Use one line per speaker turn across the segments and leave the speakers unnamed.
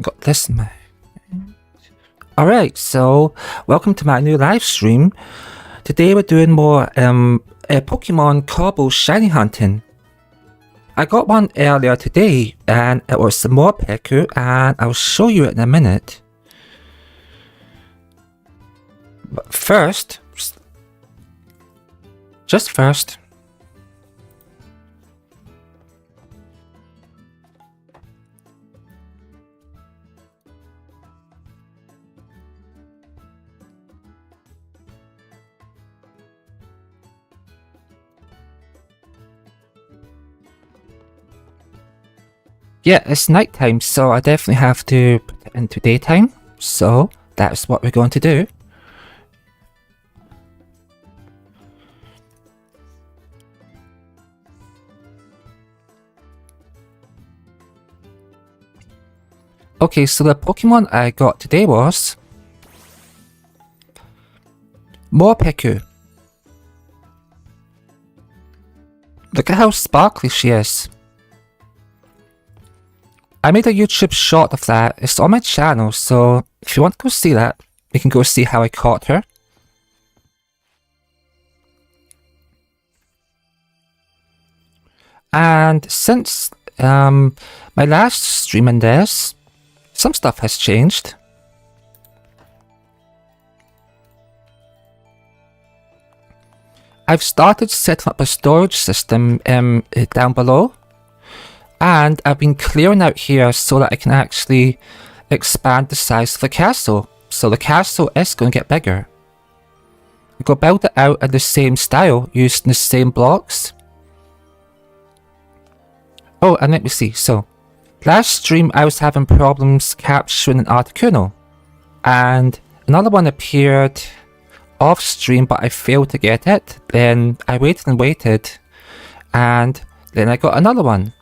Got this. Alright, so welcome to my new live stream. Today we're doing more Pokemon Cobble shiny hunting. I got one earlier today and it was some more Peku and I'll show you it in a minute. But first, just first, yeah, it's nighttime, so I definitely have to put it into daytime. So that's what we're going to do. Okay, so the Pokemon I got today was Morpeko. Look at how sparkly she is. I made a YouTube short of that. It's on my channel, so if you want to go see that, you can go see how I caught her. And since my last stream in this, some stuff has changed. I've started setting up a storage system down below. And I've been clearing out here so that I can actually expand the size of the castle. So the castle is going to get bigger. I'm going to build it out in the same style, using the same blocks. Oh, and let me see. So, last stream I was having problems capturing an Articuno. And another one appeared off stream, but I failed to get it. Then I waited and waited. And then I got another one.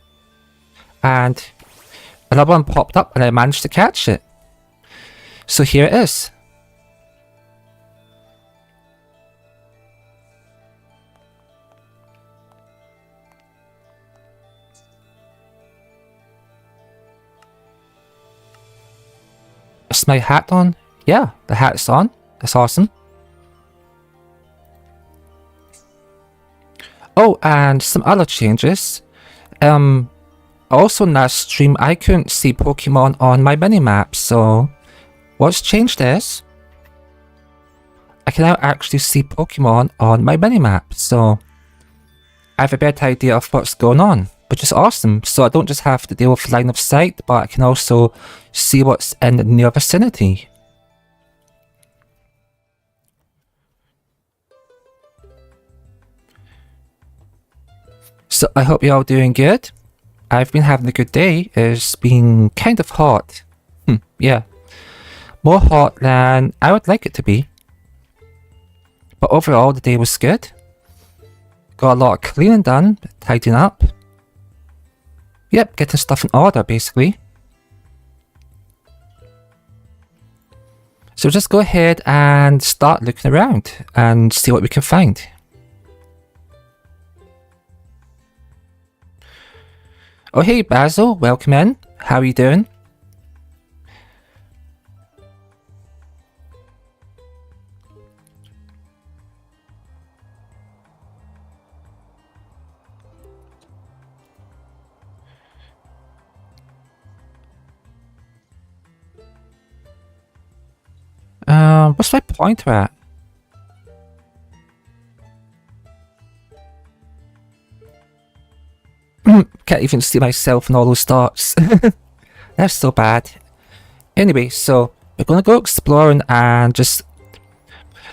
And another one popped up and I managed to catch it. So here it is. Is my hat on? Yeah, the hat's on. That's awesome. Oh, and some other changes. Also in that stream, I couldn't see Pokemon on my minimap, so what's changed is I can now actually see Pokemon on my minimap, so I have a better idea of what's going on, which is awesome. So I don't just have to deal with line of sight, but I can also see what's in the near vicinity. So I hope you're all doing good. I've been having a good day. It's been kind of hot. Yeah. More hot than I would like it to be. But overall, the day was good. Got a lot of cleaning done, tidying up. Yep, getting stuff in order, basically. So just go ahead and start looking around and see what we can find. Oh hey Basil, welcome in. How are you doing? What's my pointer at? Can't even see myself in all those dots. That's so bad. Anyway, so we're gonna go exploring and just...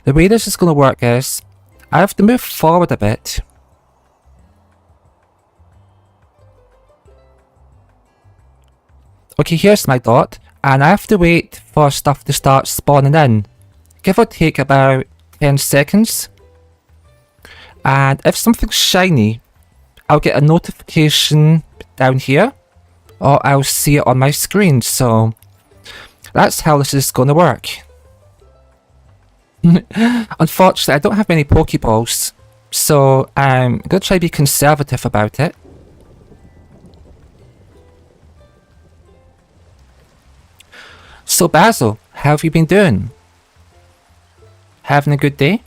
The way this is gonna work is I have to move forward a bit. Okay, here's my dot, and I have to wait for stuff to start spawning in. Give or take about 10 seconds. And if something's shiny, I'll get a notification down here, or I'll see it on my screen, so that's how this is going to work. Unfortunately, I don't have many Pokeballs, so I'm going to try to be conservative about it. So Basil, how have you been doing? Having a good day?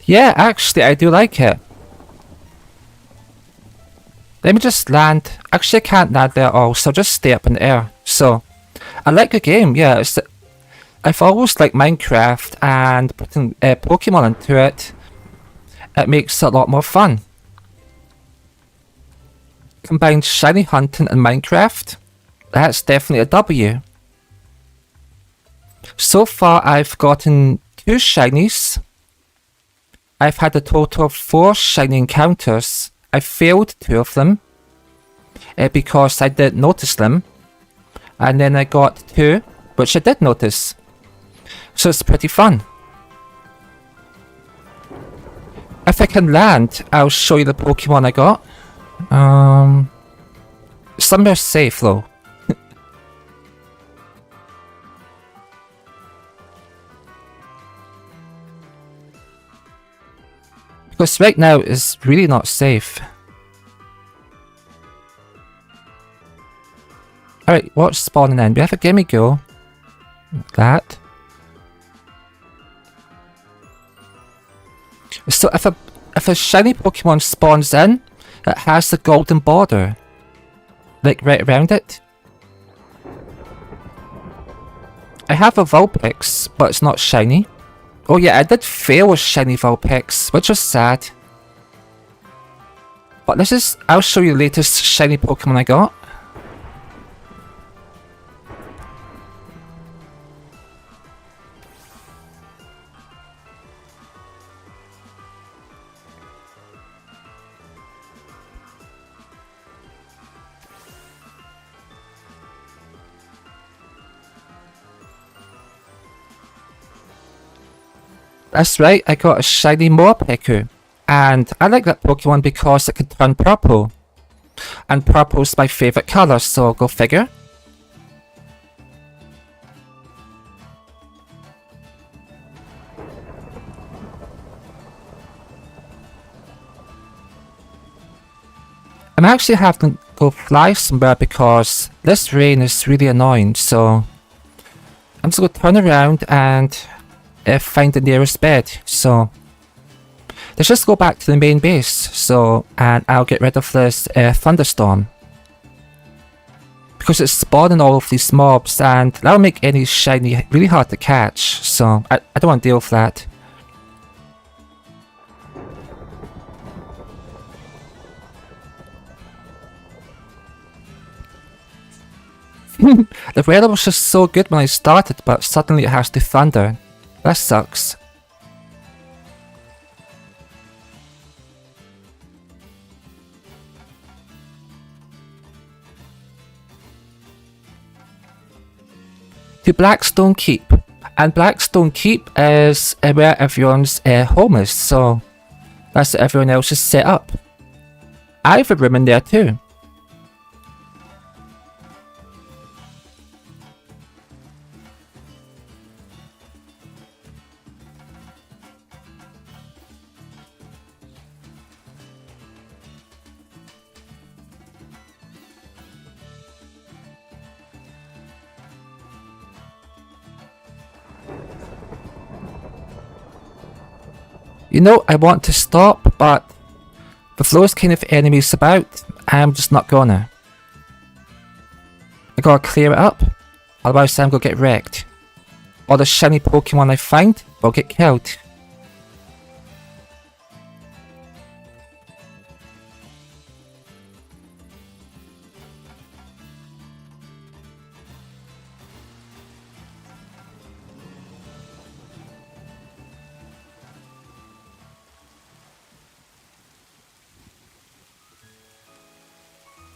Yeah, actually, I do like it. Let me just land. Actually, I can't land there at all, so just stay up in the air. So, I like the game, yeah. I've always liked Minecraft, and putting Pokemon into it, it makes it a lot more fun. Combine shiny hunting and Minecraft, that's definitely a W. So far, I've gotten 2 shinies. I've had a total of 4 shiny encounters. I failed 2 of them because I didn't notice them. And then I got 2, which I did notice. So it's pretty fun. If I can land, I'll show you the Pokemon I got. Somewhere safe though. Because right now it's really not safe. Alright, what's spawning in? We have a gimme go. That. So if a shiny Pokemon spawns in, it has the golden border. Like right around it. I have a Vulpix, but it's not shiny. Oh yeah, I did fail with shiny Vulpix, which was sad. But I'll show you the latest shiny Pokemon I got. That's right, I got a shiny Morpeko. And I like that Pokemon because it can turn purple. And purple's my favourite colour, so go figure. I'm actually having to go fly somewhere because this rain is really annoying, so I'm just going to turn around and find the nearest bed. So let's just go back to the main base, and I'll get rid of this thunderstorm. Because it's spawning all of these mobs, and that'll make any shiny really hard to catch, so I don't want to deal with that. The weather was just so good when I started, but suddenly it has to thunder. That sucks. To Blackstone Keep. And Blackstone Keep is where everyone's home is, so that's what everyone else is set up. I have a room in there too. You know, I want to stop, but with those kind of enemies about, I'm just not gonna. I gotta clear it up, otherwise I'm gonna get wrecked. All the shiny Pokemon I find will get killed.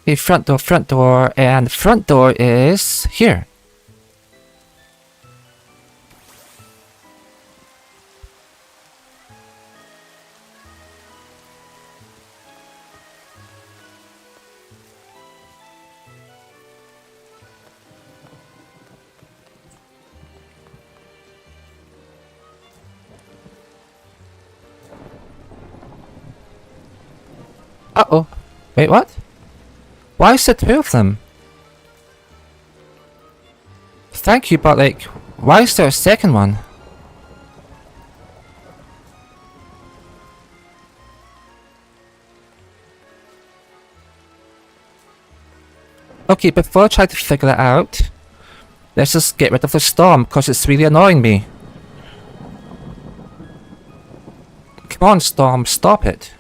Okay, front door, and the front door is here. Uh-oh. Wait, what? Why is there two of them? Thank you, but like, why is there a second one? Okay, before I try to figure that out, let's just get rid of the storm, because it's really annoying me. Come on, storm, stop it.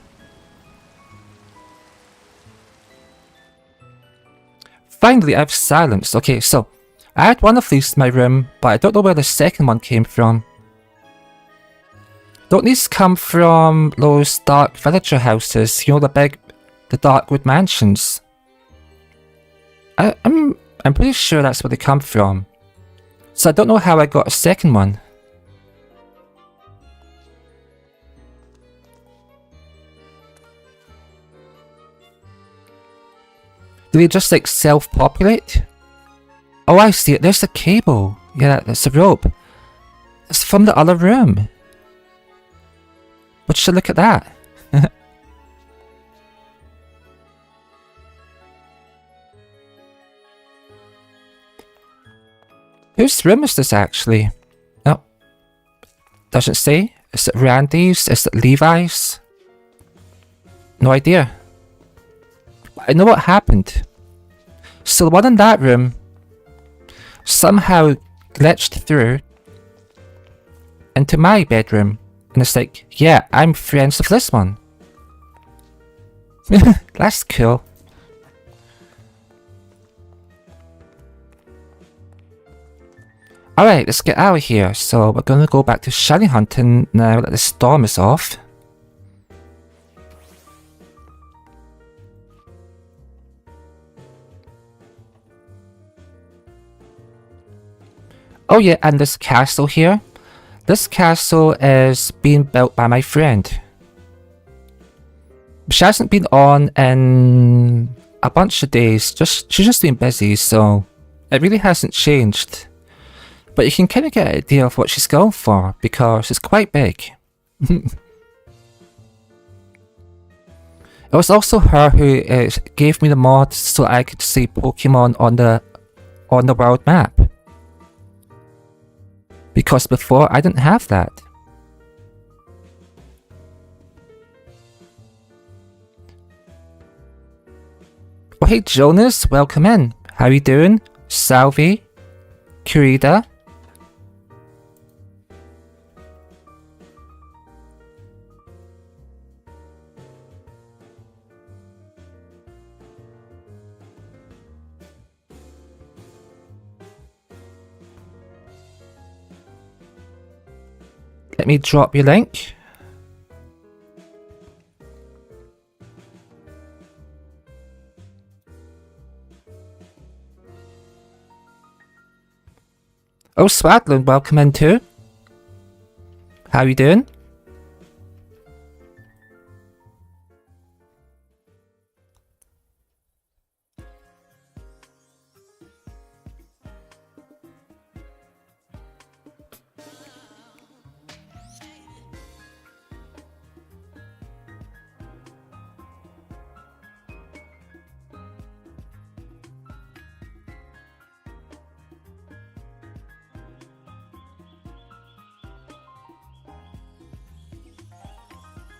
Finally, I've silenced. Okay, so, I had one of these in my room, but I don't know where the second one came from. Don't these come from those dark villager houses? You know, the dark wood mansions? I'm pretty sure that's where they come from. So I don't know how I got a second one. Do they just like self-populate? Oh, I see it. There's the cable. Yeah, that's the rope. It's from the other room. But you should look at that. Whose room is this actually? Oh, doesn't say. Is it Randy's? Is it Levi's? No idea. But I know what happened. So the one in that room somehow glitched through into my bedroom. And it's like, yeah, I'm friends with this one. That's cool. Alright, let's get out of here. So we're gonna go back to shiny hunting now that the storm is off. Oh yeah, and this castle here. This castle is being built by my friend. She hasn't been on in a bunch of days. She's just been busy, so it really hasn't changed. But you can kind of get an idea of what she's going for, because it's quite big. It was also her who gave me the mod so I could see Pokemon on the world map. Because before I didn't have that. Oh hey Jonas, welcome in. How you doing? Salvi? Kurida? Let me drop your link. Oh, Swadlin, welcome in too. How you doing?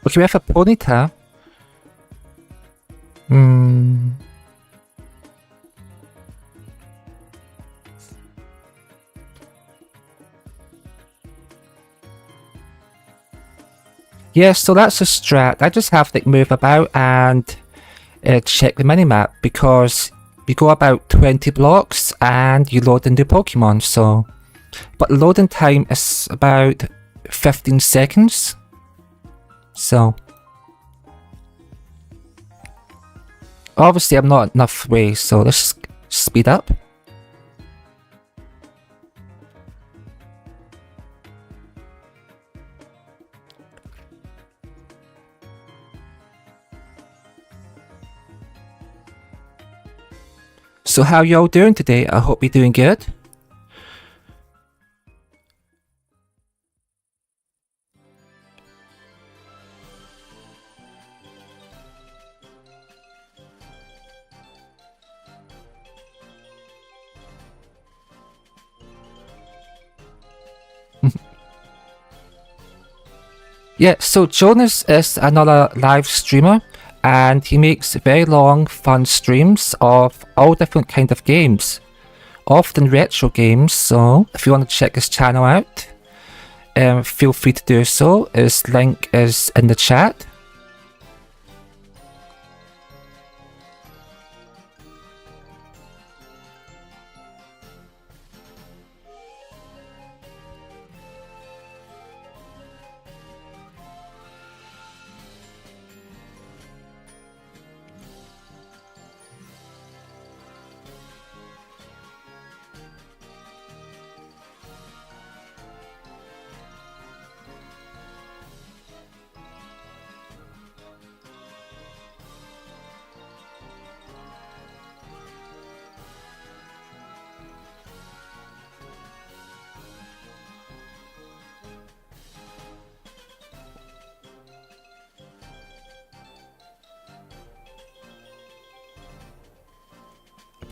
Okay, we have a Ponyta. Yeah, so that's a strat. I just have to move about and check the minimap, because you go about 20 blocks and you load into Pokemon, so... But the loading time is about 15 seconds. So... Obviously I'm not enough way, so let's speed up. So how y'all doing today? I hope you're doing good. Yeah, so Jonas is another live streamer, and he makes very long, fun streams of all different kind of games, often retro games. So if you want to check his channel out, feel free to do so. His link is in the chat.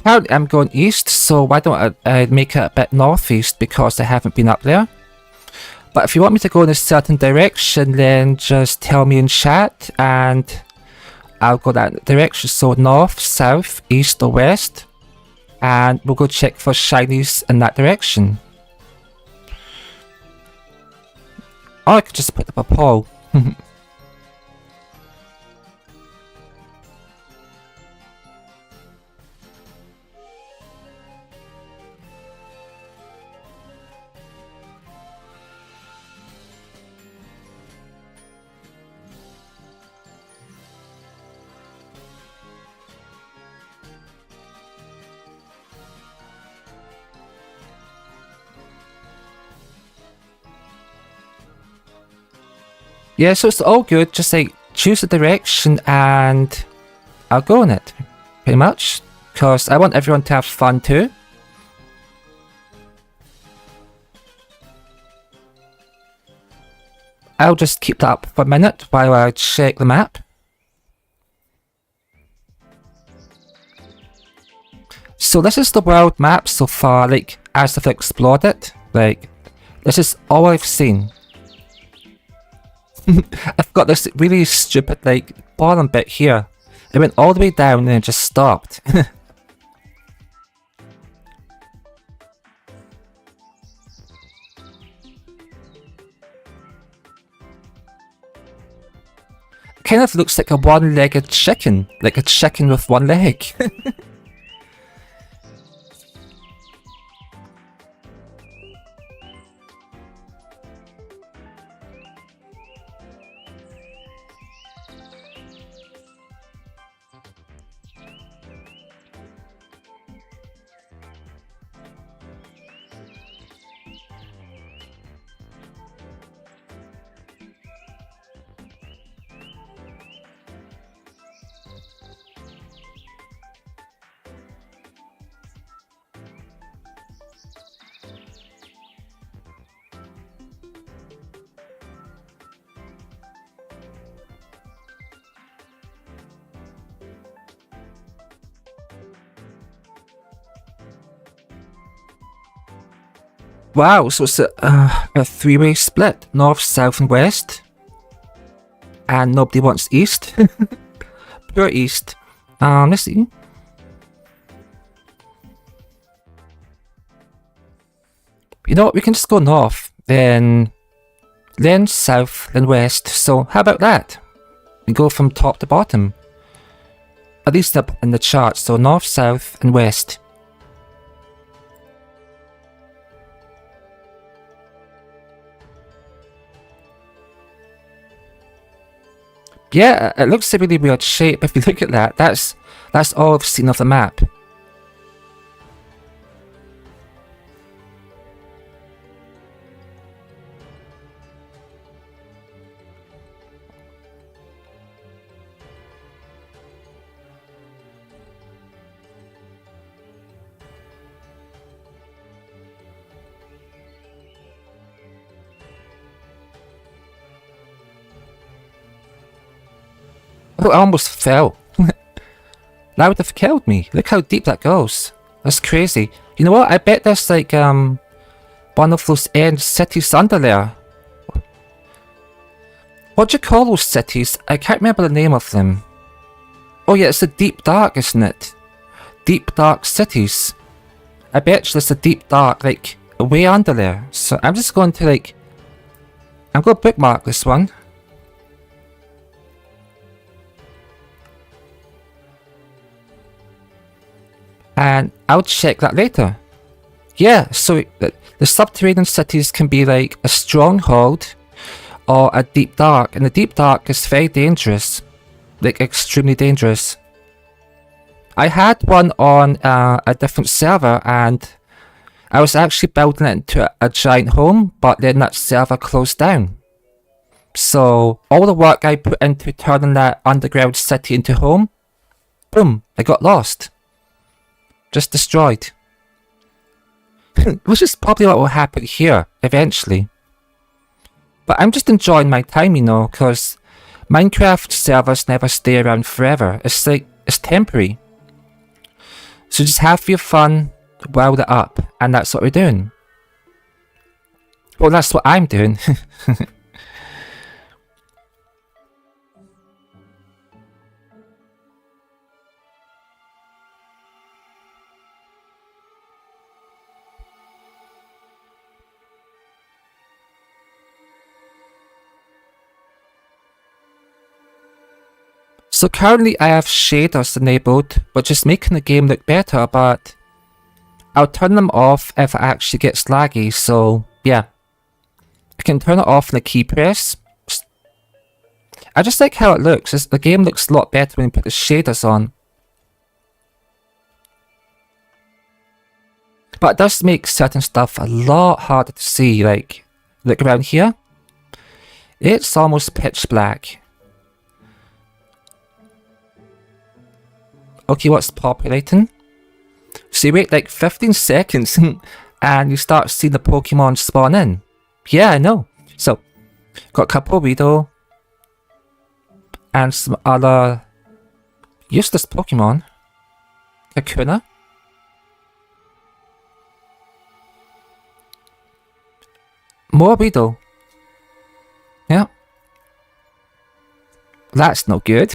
Apparently I'm going east, so why don't I make it a bit northeast because I haven't been up there. But if you want me to go in a certain direction, then just tell me in chat and I'll go that direction. So north, south, east or west, and we'll go check for shinies in that direction. Or I could just put up a poll. Yeah, so it's all good, just like choose a direction and I'll go in it, pretty much, because I want everyone to have fun too. I'll just keep that up for a minute while I check the map. So this is the world map so far, like, as I've explored it, like, this is all I've seen. I've got this really stupid, like, bottom bit here. It went all the way down and then just stopped. Kind of looks like a one-legged chicken, like a chicken with one leg. Wow, so it's a three-way split, north, south and west. And nobody wants east. Pure east. Let's see. You know what, we can just go north, then south, then west. So how about that? We go from top to bottom. At least up in the chart, so north, south and west. Yeah, it looks a really weird shape. If you look at that, that's all I've seen of the map. Oh, I almost fell. That would have killed me. Look how deep that goes. That's crazy. You know what? I bet there's like one of those end cities under there. What do you call those cities? I can't remember the name of them. Oh yeah, it's the Deep Dark, isn't it? Deep Dark cities. I bet you there's a Deep Dark, like, way under there. So I'm just going to, like... I'm going to bookmark this one. And I'll check that later. Yeah, so the subterranean cities can be like a stronghold or a deep dark, and the deep dark is very dangerous, like extremely dangerous. I had one on a different server, and I was actually building it into a giant home, but then that server closed down. So all the work I put into turning that underground city into home, boom, I got lost. Just destroyed. Which is probably what will happen here, eventually. But I'm just enjoying my time, you know, because Minecraft servers never stay around forever. It's like, it's temporary. So just have your fun, wild it up, and that's what we're doing. Well, that's what I'm doing. So currently I have shaders enabled, which is making the game look better, but I'll turn them off if it actually gets laggy, so yeah. I can turn it off in the key press. I just like how it looks. The game looks a lot better when you put the shaders on. But it does make certain stuff a lot harder to see, like, look around here. It's almost pitch black. Okay, what's populating? So you wait like 15 seconds and you start seeing the Pokemon spawn in. Yeah, I know. So, got a couple of Weedle and some other useless Pokemon. Kakuna. More Weedle. Yeah. That's no good.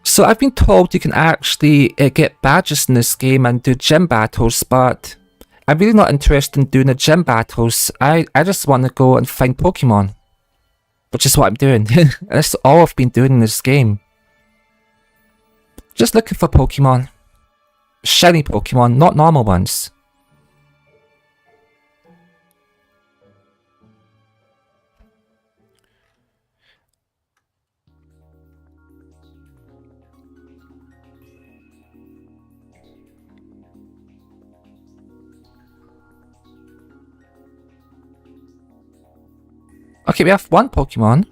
So I've been told you can actually get badges in this game and do gym battles, but I'm really not interested in doing the gym battles. I just want to go and find Pokemon, which is what I'm doing. That's all I've been doing in this game. Just looking for Pokemon. Shiny Pokemon, not normal ones. Okay, we have one Pokemon.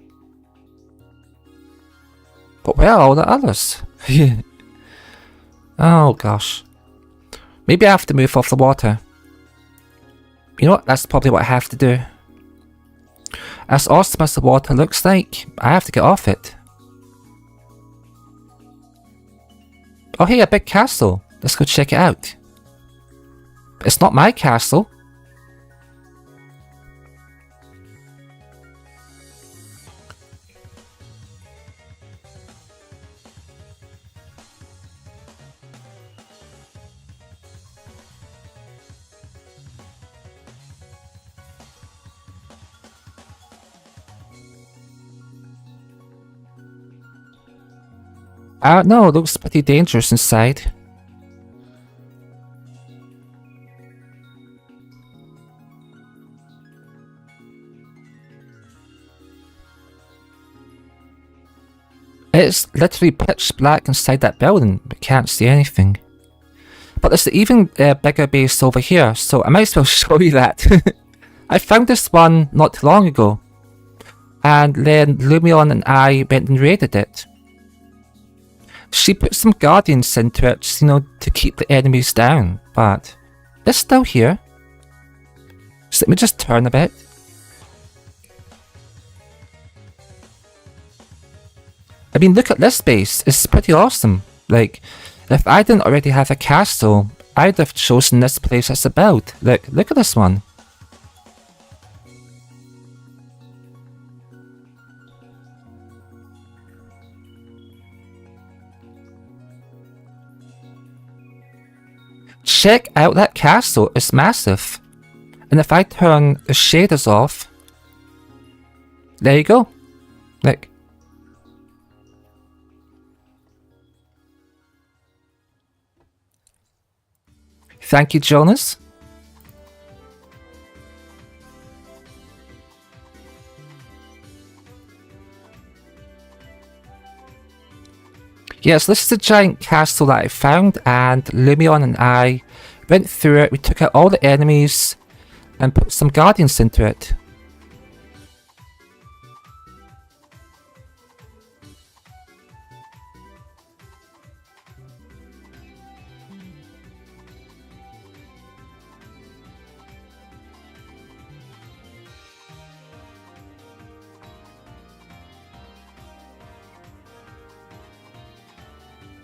But where are all the others? Oh gosh. Maybe I have to move off the water. You know what? That's probably what I have to do. As awesome as the water looks like, I have to get off it. Oh hey, a big castle. Let's go check it out. It's not my castle. I don't know, it looks pretty dangerous inside. It's literally pitch black inside that building, but can't see anything. But there's an even bigger base over here, so I might as well show you that. I found this one not too long ago, and then Lumion and I went and raided it. She put some guardians into it, you know, to keep the enemies down, but they're still here. So let me just turn a bit. I mean, look at this base, it's pretty awesome. Like, if I didn't already have a castle, I'd have chosen this place as a build. Look at this one. check out that castle, it's massive. And if I turn the shaders off, there you go. Look. Thank you, Jonas. Yes, this is a giant castle that I found, and Lumion and I went through it. We took out all the enemies and put some guardians into it.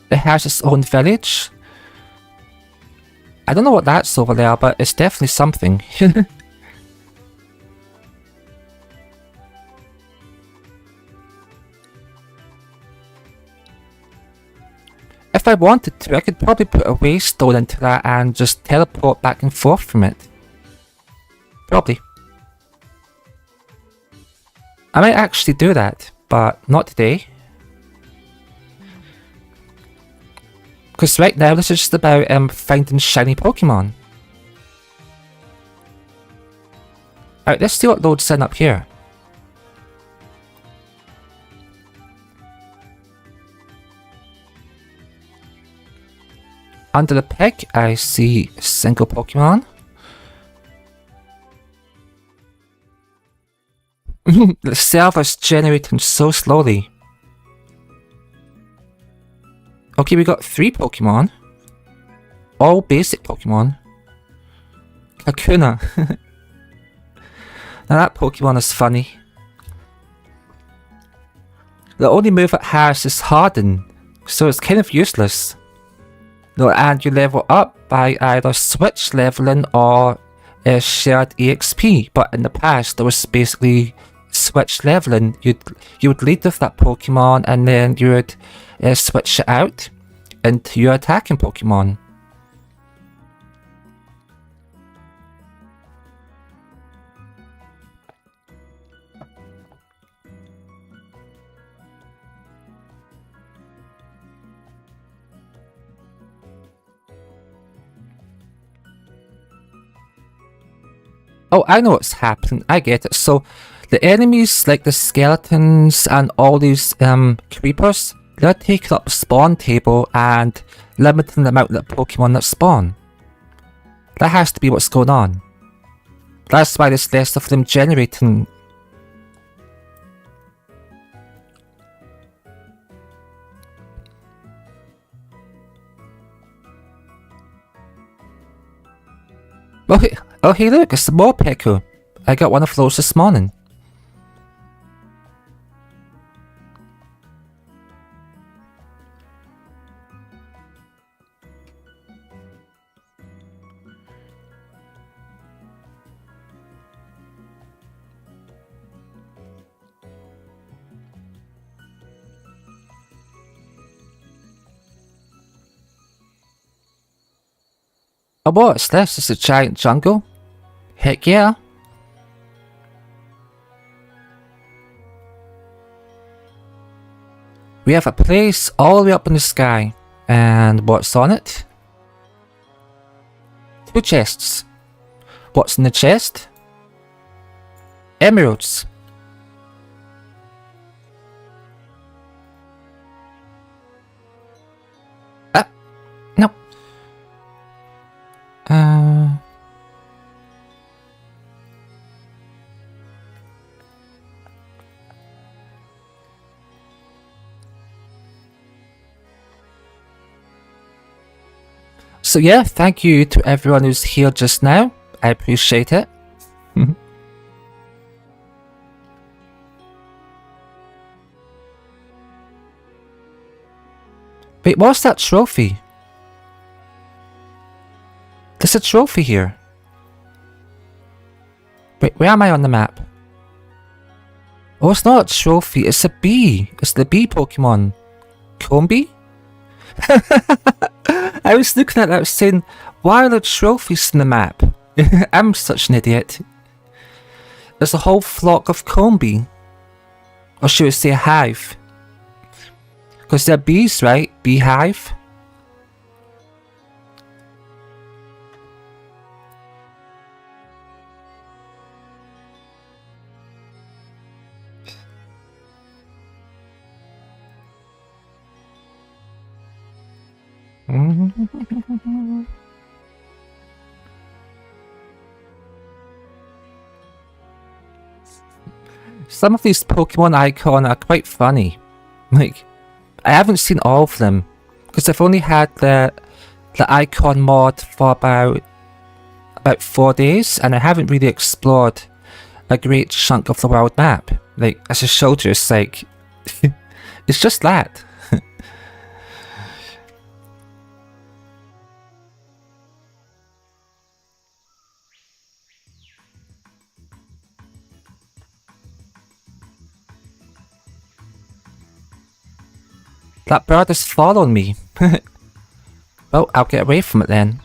It has its own village. I don't know what that's over there, but it's definitely something. If I wanted to, I could probably put a waystone into that and just teleport back and forth from it. Probably. I might actually do that, but not today. Because right now this is just about finding shiny Pokemon. Alright, let's see what loads in up here. Under the peg, I see a single Pokemon. The server's generating so slowly. Okay, we got 3 Pokemon. All basic Pokemon. Kakuna. Now that Pokemon is funny. The only move it has is Harden, so it's kind of useless. No, and you level up by either switch leveling or shared EXP, but in the past there was basically switch leveling. You would lead with that Pokemon and then you would switch it out into your attacking Pokemon. Oh, I know what's happening. I get it. So the enemies, like the skeletons and all these creepers, they're taking up the spawn table and limiting the amount of Pokemon that spawn. That has to be what's going on. That's why there's less of them generating. Oh hey look, it's a Morpeko. I got one of those this morning. Oh, what's this? It's a giant jungle? Heck yeah. We have a place all the way up in the sky. And what's on it? 2 chests. What's in the chest? Emeralds. No. So yeah, thank you to everyone who's here just now. I appreciate it. Wait, what's that trophy? There's a trophy here. Wait, where am I on the map? Oh, it's not a trophy, it's a bee. It's the bee Pokemon. Combi? I was looking at that saying, why are there trophies in the map? I'm such an idiot. There's a whole flock of combi. Or should we say a hive? Because they're bees, right? Beehive. Some of these Pokemon icons are quite funny. Like, I haven't seen all of them because I've only had the icon mod for about 4 days, and I haven't really explored a great chunk of the world map. Like, as I showed you, it's like it's just that. That bird is following me. Well, I'll get away from it then.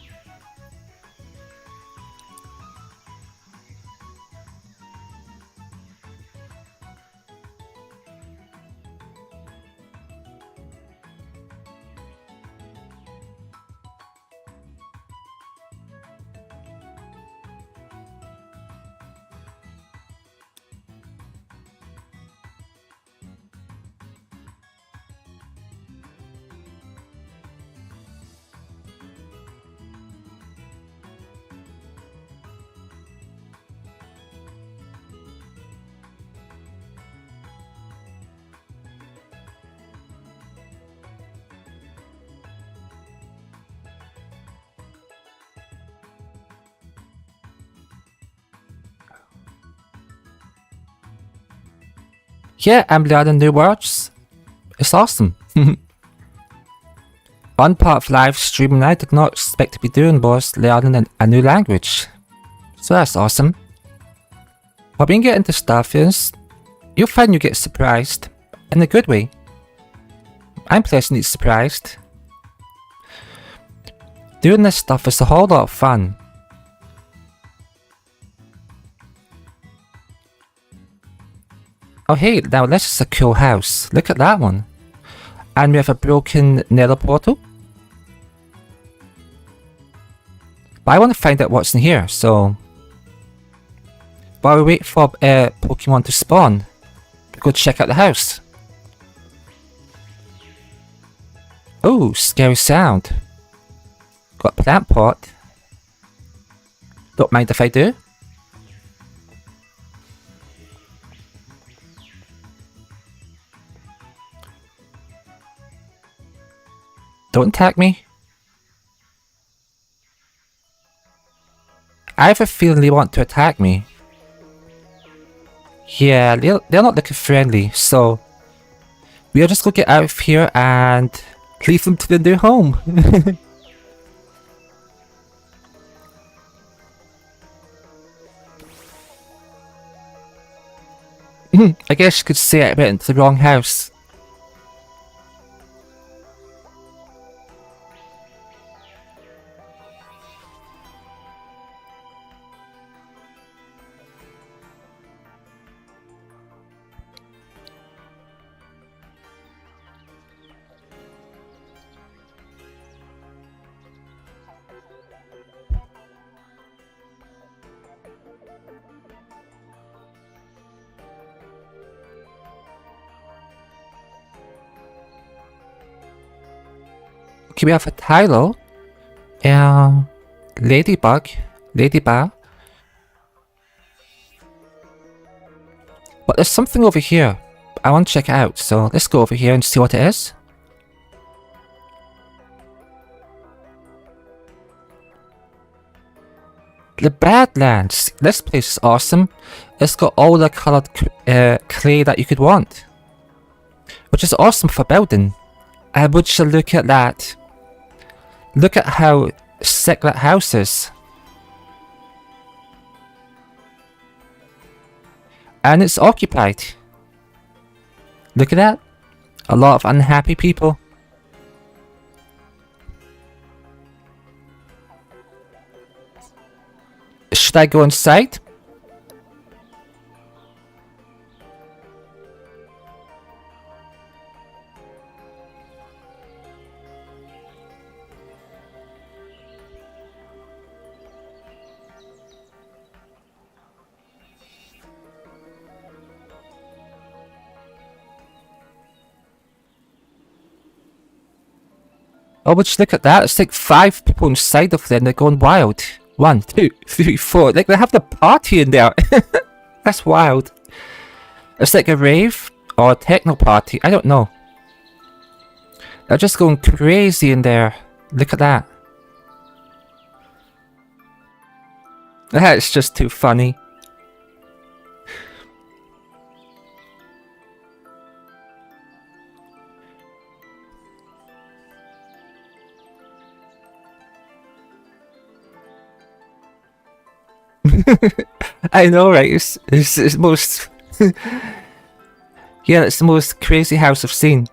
Yeah, I'm learning new words. It's awesome. One part of live streaming I did not expect to be doing was learning a new language. So that's awesome. When we get into stuff is, you'll find you get surprised. In a good way. I'm pleasantly surprised. Doing this stuff is a whole lot of fun. Oh hey, now this is a cool house. Look at that one. And we have a broken nether portal. But I want to find out what's in here, so while we wait for Pokemon to spawn, go check out the house. Oh, scary sound. Got a plant pot. Don't mind if I do. Don't attack me. I have a feeling they want to attack me. Yeah, they're not looking friendly, so we'll just go get out of here and leave them to their new home. I guess you could say I went into the wrong house. Okay, we have a Tylo, Ladybug, but there's something over here. I want to check it out, so let's go over here and see what it is. The Badlands. This place is awesome. It's got all the coloured clay that you could want, which is awesome for building. Would you look at that? Look at how sick that house is. And it's occupied. Look at that. A lot of unhappy people. Should I go inside? Oh, would you look at that? It's like 5 people inside of there and they're going wild. 1, 2, 3, 4. Like they have the party in there. That's wild. It's like a rave or a techno party. I don't know. They're just going crazy in there. Look at that. That's just too funny. I know, right? It's most... yeah, it's the most crazy house I've seen.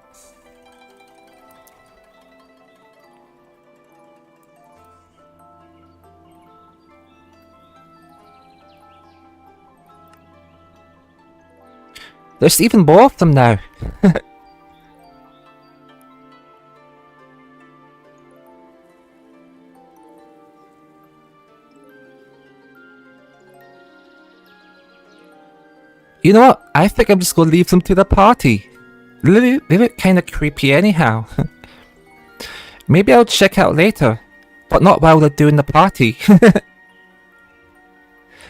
There's even more of them now. You know what? I think I'm just gonna leave them to the party. They look kinda creepy anyhow. Maybe I'll check out later, but not while they're doing the party.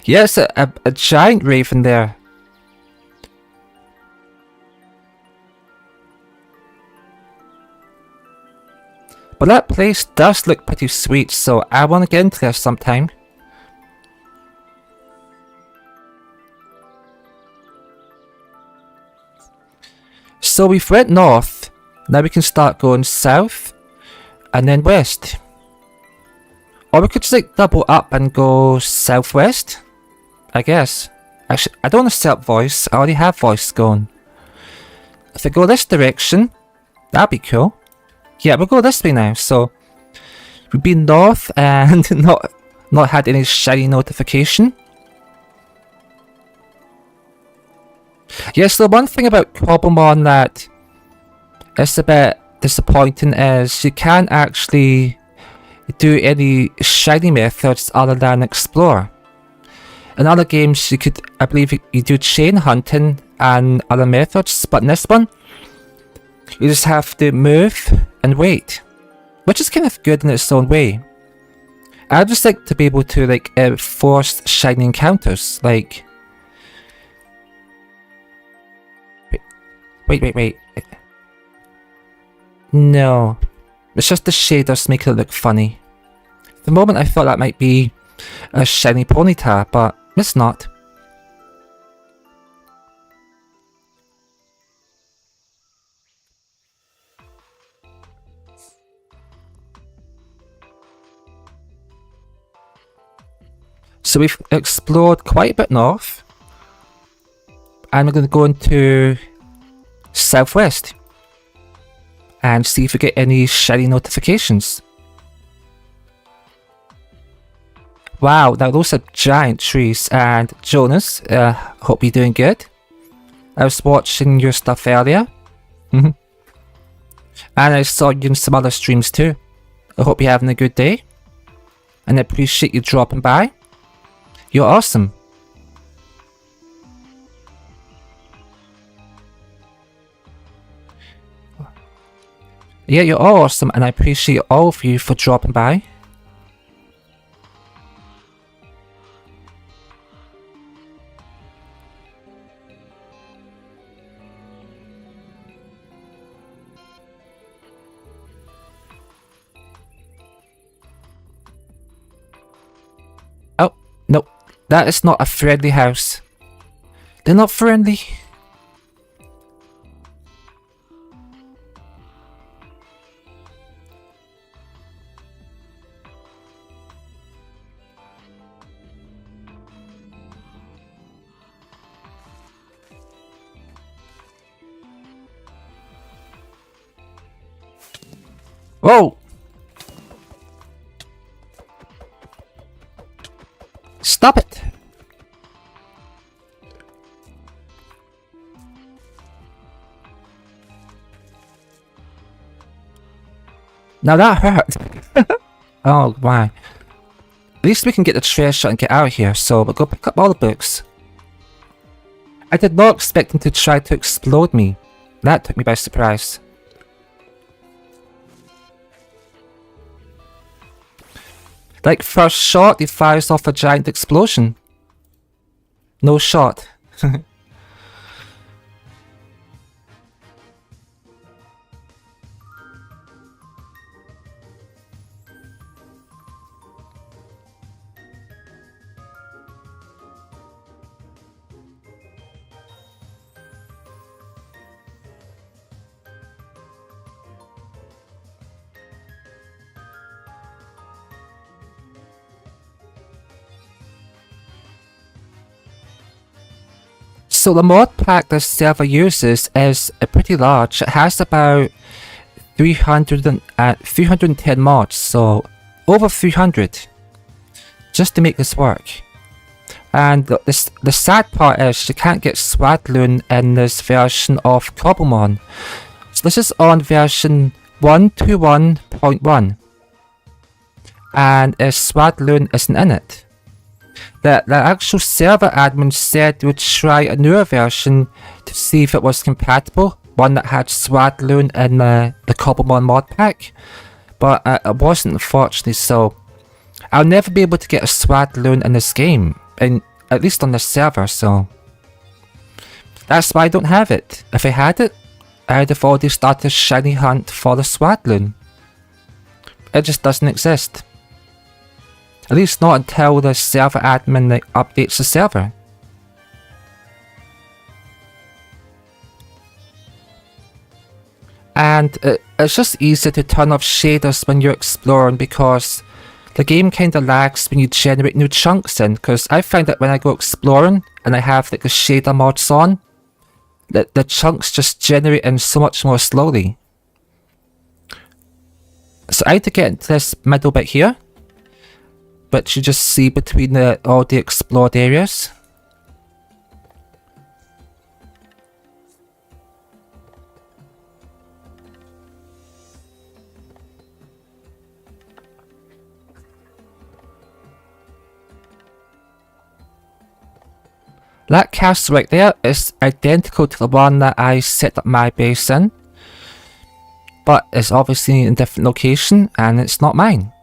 Yes, a giant raven there. But that place does look pretty sweet, so I want to get into there sometime. So we've went north, now we can start going south, and then west. Or we could just like double up and go southwest, I guess. Actually, I don't want to set up voice, I already have voice going. If I go this direction, that'd be cool. Yeah, we'll go this way now, so we've been north and not had any shiny notification. Yes, the one thing about Cobblemon that is a bit disappointing is you can't actually do any shiny methods other than explore. In other games you could, I believe you do chain hunting and other methods, but in this one you just have to move and wait, which is kind of good in its own way. I'd just like to be able to like force shiny encounters, like... Wait. No. It's just the shaders make it look funny. At the moment I thought that might be a shiny ponyta, but it's not. So we've explored quite a bit north, and we're going to go into southwest and see if we get any shiny notifications. Wow, now those are giant trees. And Jonas, hope you're doing good. I was watching your stuff earlier. And I saw you in some other streams too. I hope you're having a good day, and I appreciate you dropping by. You're awesome. Yeah, you're all awesome, and I appreciate all of you for dropping by. Oh, no. That is not a friendly house. They're not friendly. Whoa! Stop it! Now that hurt. Oh, why? At least we can get the treasure and get out of here, so we'll go pick up all the books. I did not expect him to try to explode me. That took me by surprise. Like first shot, he fires off a giant explosion. No shot. So the mod pack this server uses is pretty large. It has about 310 mods, so over 300, just to make this work. And the sad part is you can't get Swadloon in this version of Cobblemon. So this is on version 121.1, and Swadloon isn't in it. The actual server admin said they would try a newer version to see if it was compatible, one that had Swadloon in the Cobblemon mod pack, but it wasn't, unfortunately, so I'll never be able to get a Swadloon in this game, at least on the server, so that's why I don't have it. If I had it, I'd have already started a shiny hunt for the Swadloon. It just doesn't exist. At least not until the server admin updates the server. And it's just easier to turn off shaders when you're exploring because the game kinda lags when you generate new chunks in, because I find that when I go exploring and I have like the shader mods on, the chunks just generate in so much more slowly. So I had to get into this middle bit here, which you just see between all the explored areas. That castle right there is identical to the one that I set up my base in, but it's obviously in a different location and it's not mine.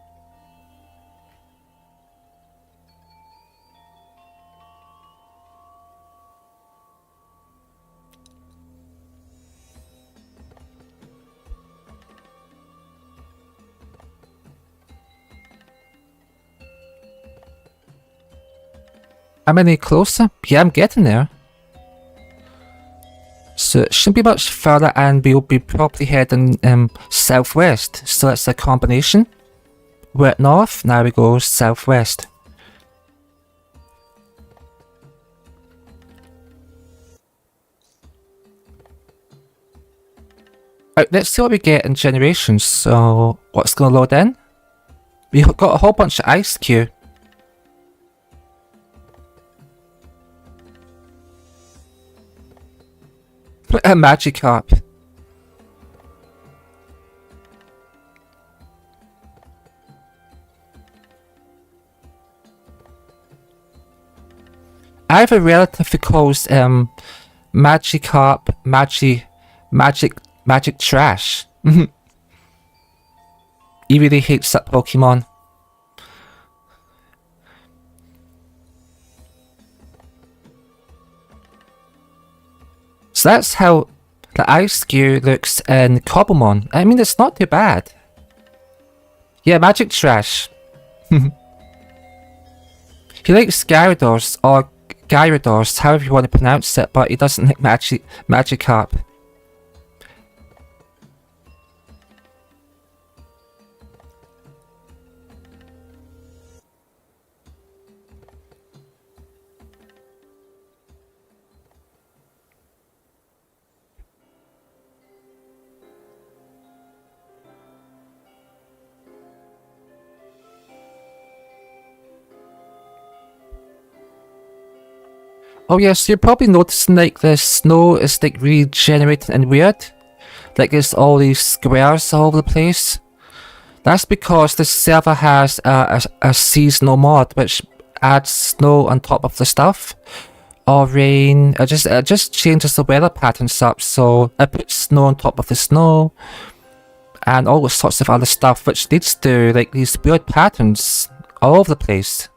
Am I any closer? Yeah, I'm getting there. So it shouldn't be much further and we'll be probably heading southwest. So it's a combination. We're at north, now we go southwest. Right, let's see what we get in generations. So what's going to load in? We've got a whole bunch of ice queue. A Magikarp. I have a relative who calls Magikarp magic trash. He really hates that Pokemon. So that's how the ice gear looks in Cobblemon. I mean, it's not too bad. Yeah, magic trash. He likes Gyarados, or Gyarados, however you want to pronounce it, but he doesn't like Magikarp. Oh yes, you're probably noticing like the snow is like regenerating and weird. Like there's all these squares all over the place. That's because this server has a seasonal mod which adds snow on top of the stuff. Or rain. It just changes the weather patterns up, so it puts snow on top of the snow. And all sorts of other stuff which leads to like these weird patterns all over the place.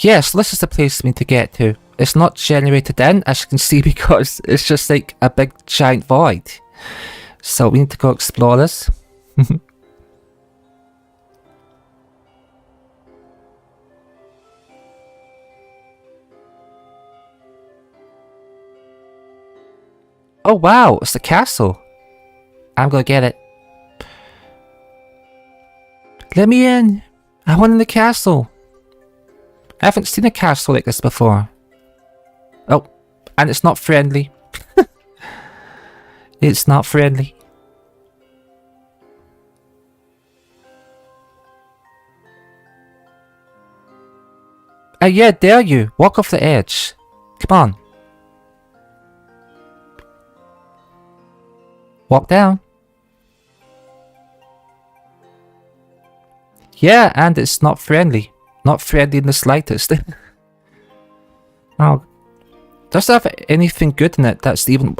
Yes, this is the place we need to get to. It's not generated in, as you can see, because it's just like a big giant void. So we need to go explore this. Oh wow, it's the castle. I'm gonna get it. Let me in. I want in the castle. I haven't seen a castle like this before. Oh, and it's not friendly. It's not friendly. Yeah, dare you. Walk off the edge. Come on. Walk down. Yeah, and it's not friendly. Not friendly in the slightest. Oh. Does it have anything good in it that's even...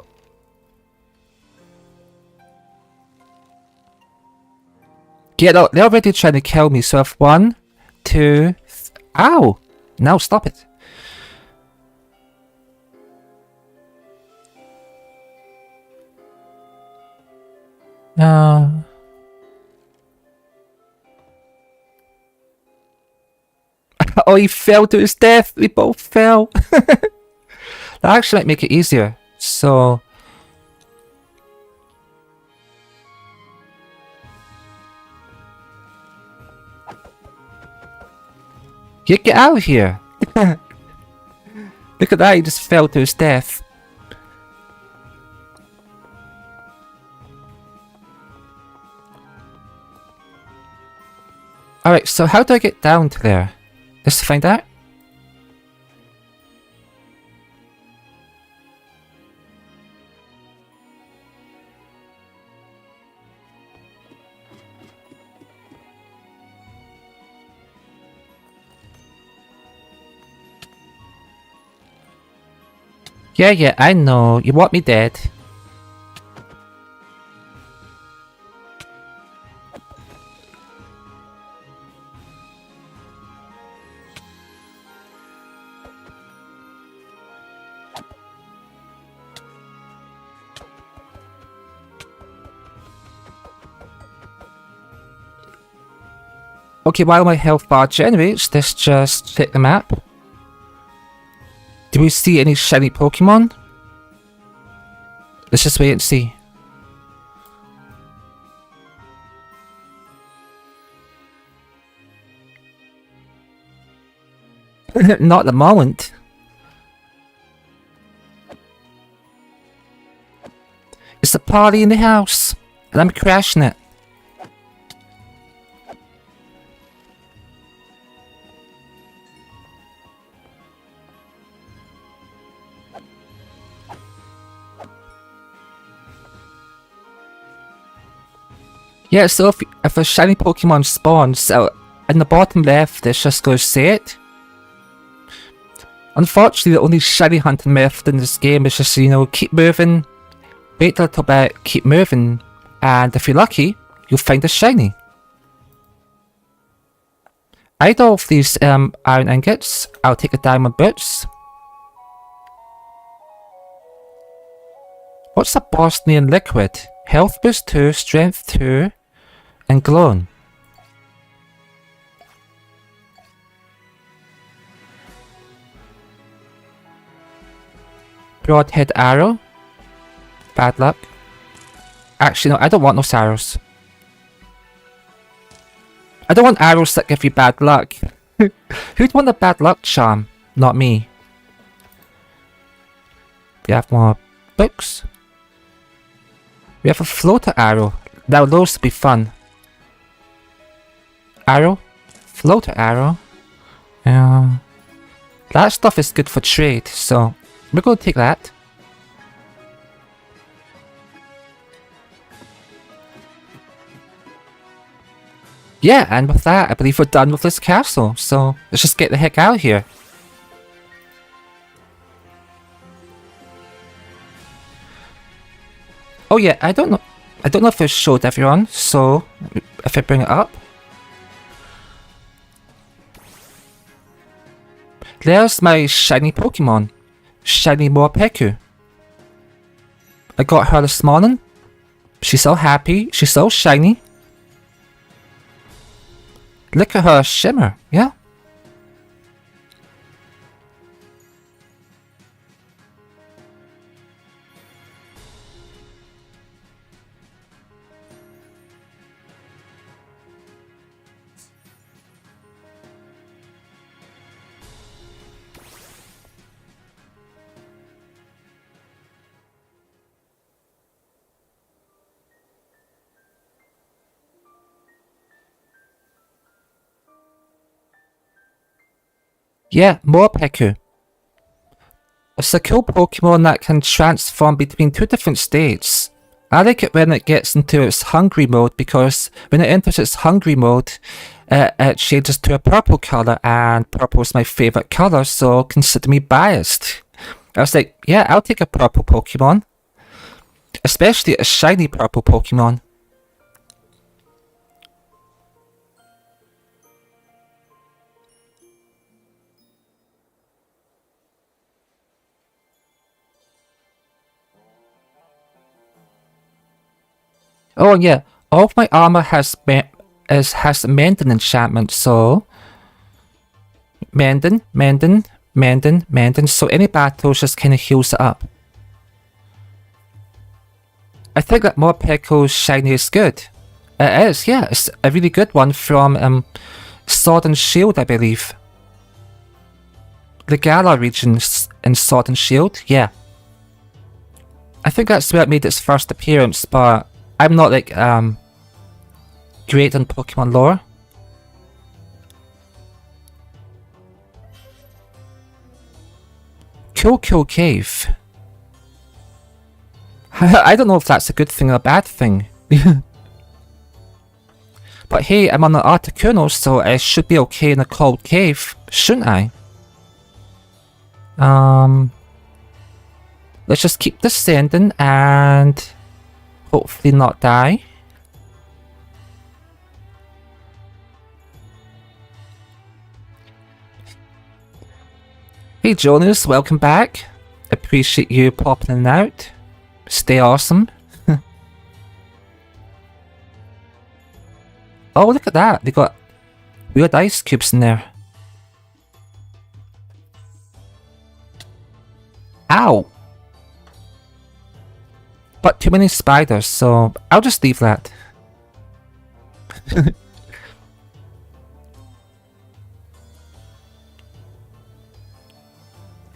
Yeah, no, they're already trying to kill me, so if 1, 2... Ow! Now stop it. No. Oh, he fell to his death. We both fell. That actually might make it easier. So... Get out of here. Look at that, he just fell to his death. Alright, so how do I get down to there? Let's find out. Yeah, I know. You want me dead. Okay, while my health bar generates, let's just check the map. Do we see any shiny Pokemon? Let's just wait and see. Not at the moment. It's a party in the house, and I'm crashing it. Yeah, so if a shiny Pokemon spawns, in the bottom left, it's just going to say it. Unfortunately, the only shiny hunting method in this game is just, you know, keep moving, wait a little bit, keep moving, and if you're lucky, you'll find a shiny. I do all of these iron ingots. I'll take the diamond boots. What's a Bosnian liquid? Health boost 2, strength 2, and glowing. Broadhead arrow. Bad luck. Actually, no, I don't want those arrows. I don't want arrows that give you bad luck. Who'd want a bad luck charm? Not me. We have more books. We have a floater arrow. Now those will be fun. Arrow. Floater arrow. That stuff is good for trade, so we're going to take that. Yeah, and with that, I believe we're done with this castle, so let's just get the heck out of here. Oh yeah, I don't know if I showed everyone, so if I bring it up. There's my shiny Pokemon, Shiny Morpeko. I got her this morning. She's so happy, she's so shiny. Look at her shimmer, yeah. Yeah, Morpeko. It's a cool Pokemon that can transform between two different states. I like it when it gets into its hungry mode because when it enters its hungry mode, it changes to a purple colour, and purple is my favourite colour, so consider me biased. I was like, yeah, I'll take a purple Pokemon. Especially a shiny purple Pokemon. Oh yeah, all of my armor has Mending enchantment, so Mending, so any battles just kinda heals it up. I think that Morpeko's shiny is good. It is, yeah, it's a really good one from Sword and Shield, I believe. The Galar region in Sword and Shield, yeah. I think that's where it made its first appearance, but I'm not like great on Pokemon lore. Cool Cave. I don't know if that's a good thing or a bad thing. But hey, I'm on the Articuno, so I should be okay in a cold cave, shouldn't I? Let's just keep descending and hopefully not die. Hey Jonas, welcome back. Appreciate you popping in and out. Stay awesome. Oh, look at that. They got weird ice cubes in there. Ow! But too many spiders, so I'll just leave that.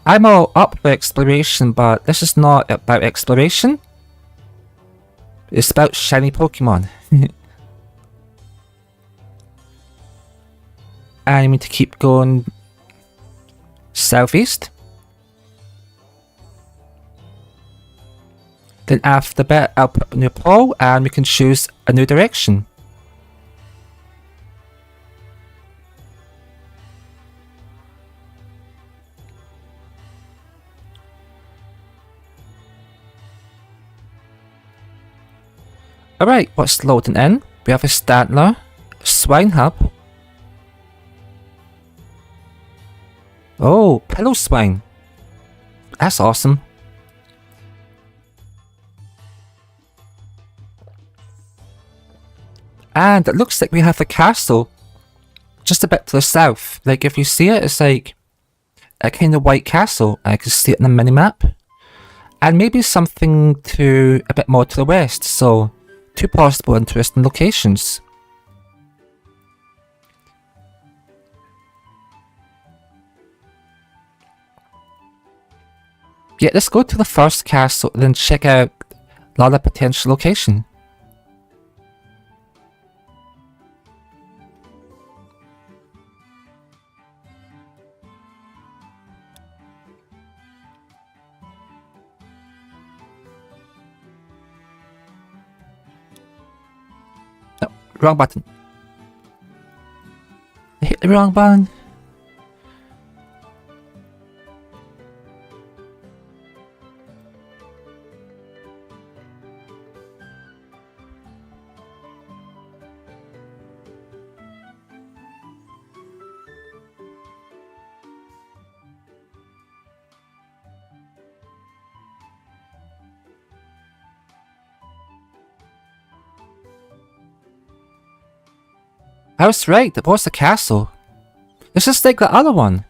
I'm all up for exploration, but this is not about exploration. It's about shiny Pokemon. I need to keep going southeast. Then after that, I'll put a new pole and we can choose a new direction. Alright, what's loading in? We have a Stantler, Swine Hub. Oh, Pillow Swine. That's awesome. And it looks like we have a castle just a bit to the south. Like if you see it, it's like a kind of white castle. I can see it in the minimap. And maybe something to a bit more to the west, so two possible interesting locations. Yeah, let's go to the first castle and then check out Lot of potential location. No, wrong button. I hit the wrong button. I was right, that was the castle. It's just like the other one.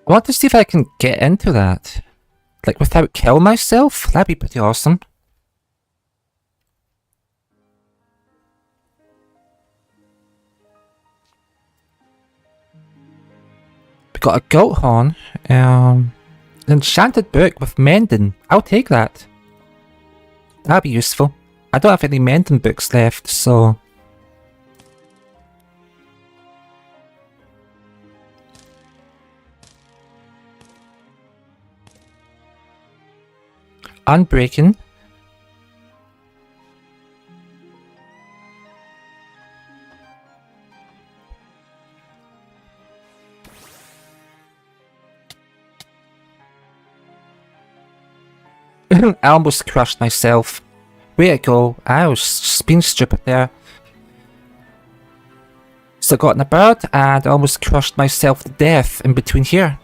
I want to see if I can get into that. Like without killing myself? That'd be pretty awesome. We got a goat horn. An enchanted book with mending. I'll take that. That'd be useful. I don't have any mending books left, so... Unbreaking. I almost crushed myself. Way to go. I was just being stupid there. Still got in a bird and I almost crushed myself to death in between here.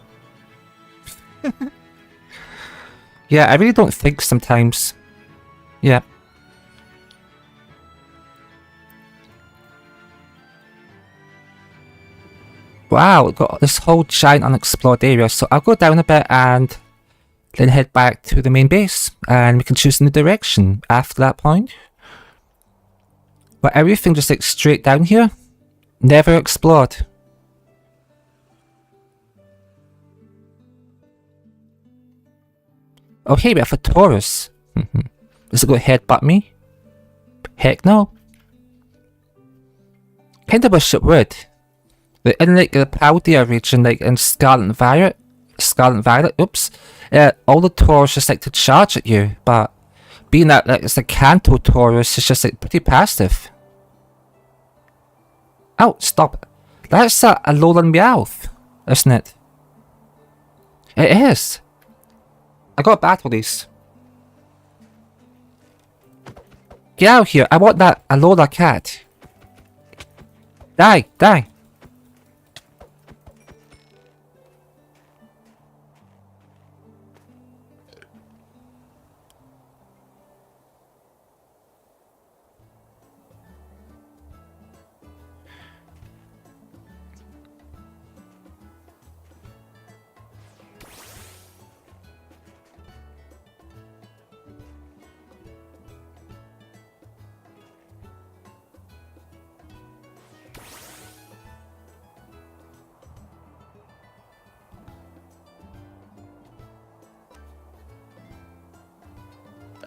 Yeah, I really don't think sometimes. Yeah. Wow, we've got this whole giant unexplored area, so I'll go down a bit and then head back to the main base, and we can choose a new direction after that point. But everything just like straight down here, never explored. Oh hey, we have a Taurus. Is it going to headbutt me? Heck no. Kinda wish it would. In like the Paldea region, like in Scarlet Violet, oops, all the Taurus just like to charge at you, but being that like, it's a Kanto Taurus, it's just like pretty passive. Oh, stop. That's a Alolan Meowth, isn't it? It is. I gotta battle these. Get out of here, I want that Alola cat. Die, die.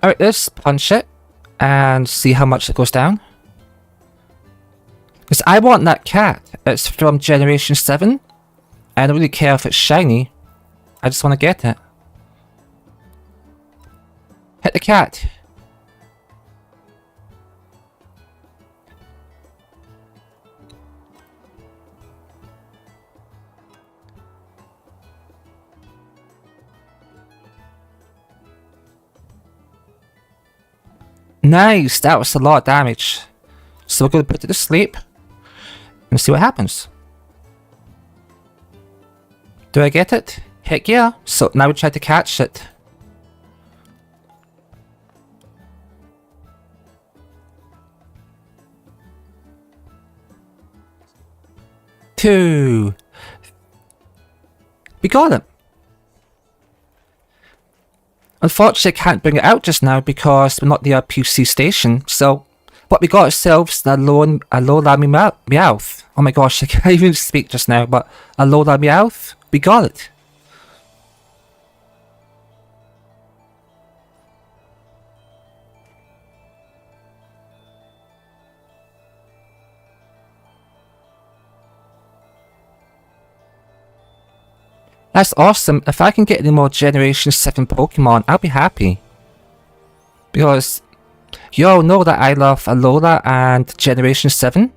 Alright, let's punch it and see how much it goes down. Because I want that cat. It's from Generation 7. I don't really care if it's shiny. I just want to get it. Hit the cat. Nice, that was a lot of damage. So we're going to put it to sleep and see what happens. Do I get it? Heck yeah. So now we try to catch it. Two. We got it. Unfortunately, I can't bring it out just now because we're not near a PC station. So, but we got ourselves a Lola Meowth. Oh my gosh, I can't even speak just now, but a Lola Meowth. We got it. That's awesome. If I can get any more Generation 7 Pokemon, I'll be happy. Because you all know that I love Alola and Generation 7.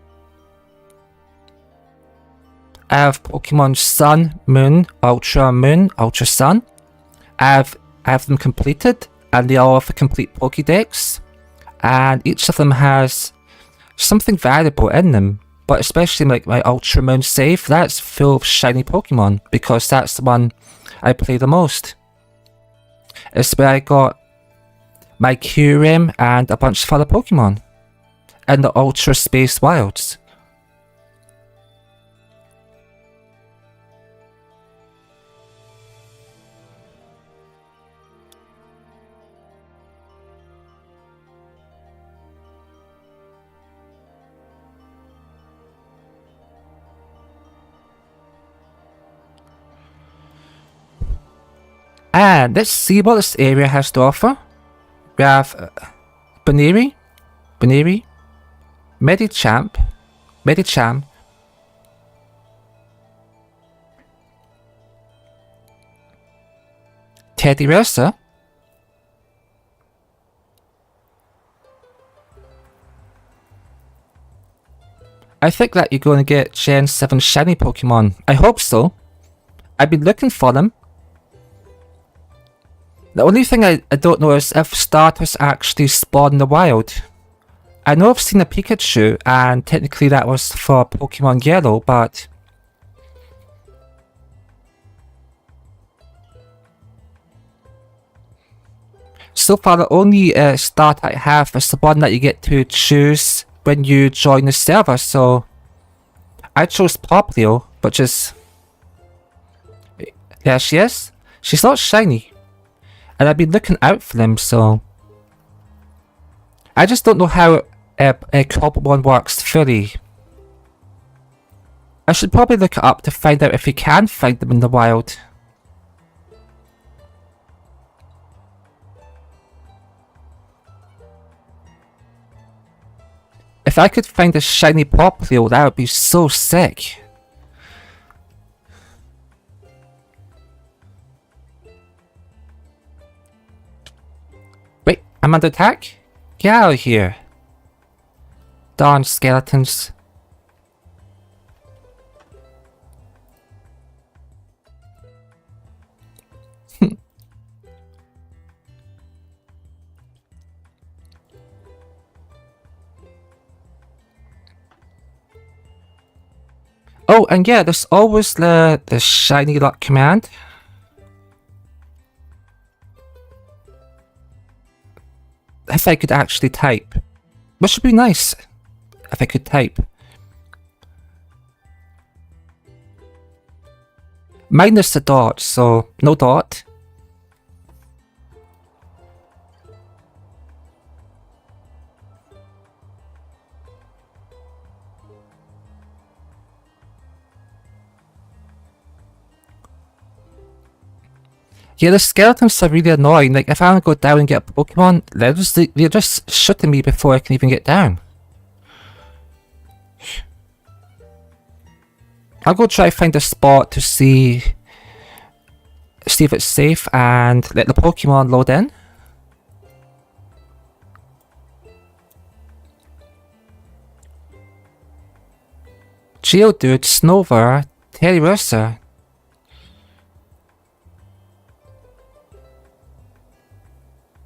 I have Pokemon Sun, Moon, Ultra Sun. I have them completed, and they all have a complete Pokédex. And each of them has something valuable in them. But especially like my Ultra Moon save, that's full of shiny Pokemon, because that's the one I play the most. It's where I got my Kyurem and a bunch of other Pokemon in the Ultra Space Wilds. And let's see what this area has to offer. We have Baneri, Medicham, Teddiursa, I think that you're going to get Gen 7 shiny Pokemon. I hope so. I've been looking for them. The only thing I don't know is if starters actually spawn in the wild. I know I've seen a Pikachu, and technically that was for Pokemon Yellow, but so far the only start I have is the one that you get to choose when you join the server, so I chose Poplio, which is... There she is. She's not shiny. And I've been looking out for them, so... I just don't know how Cobblemon works fully. I should probably look it up to find out if you can find them in the wild. If I could find a shiny Poplio, that would be so sick. Wait, I'm under attack? Get out of here. Darn skeletons. Oh, and yeah, there's always the shiny luck command. If I could actually type. Which would be nice if I could type. Minus the dot, so no dot. Yeah, the skeletons are really annoying. Like, if I want to go down and get a Pokemon, they're just shooting me before I can even get down. I'll go try to find a spot to see if it's safe and let the Pokemon load in. Geodude, Snover, Teddiursa.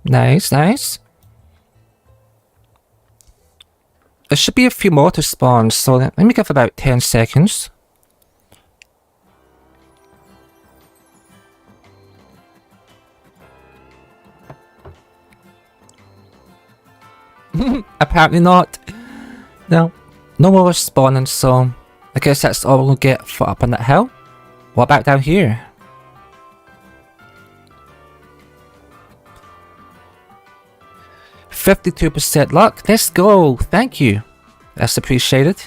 Nice, nice. There should be a few more to spawn, so let me give about 10 seconds. Apparently not. No. No more spawning, so I guess that's all we'll get for up on that hill. What about down here? %52% luck. Let's go. Thank you. That's appreciated.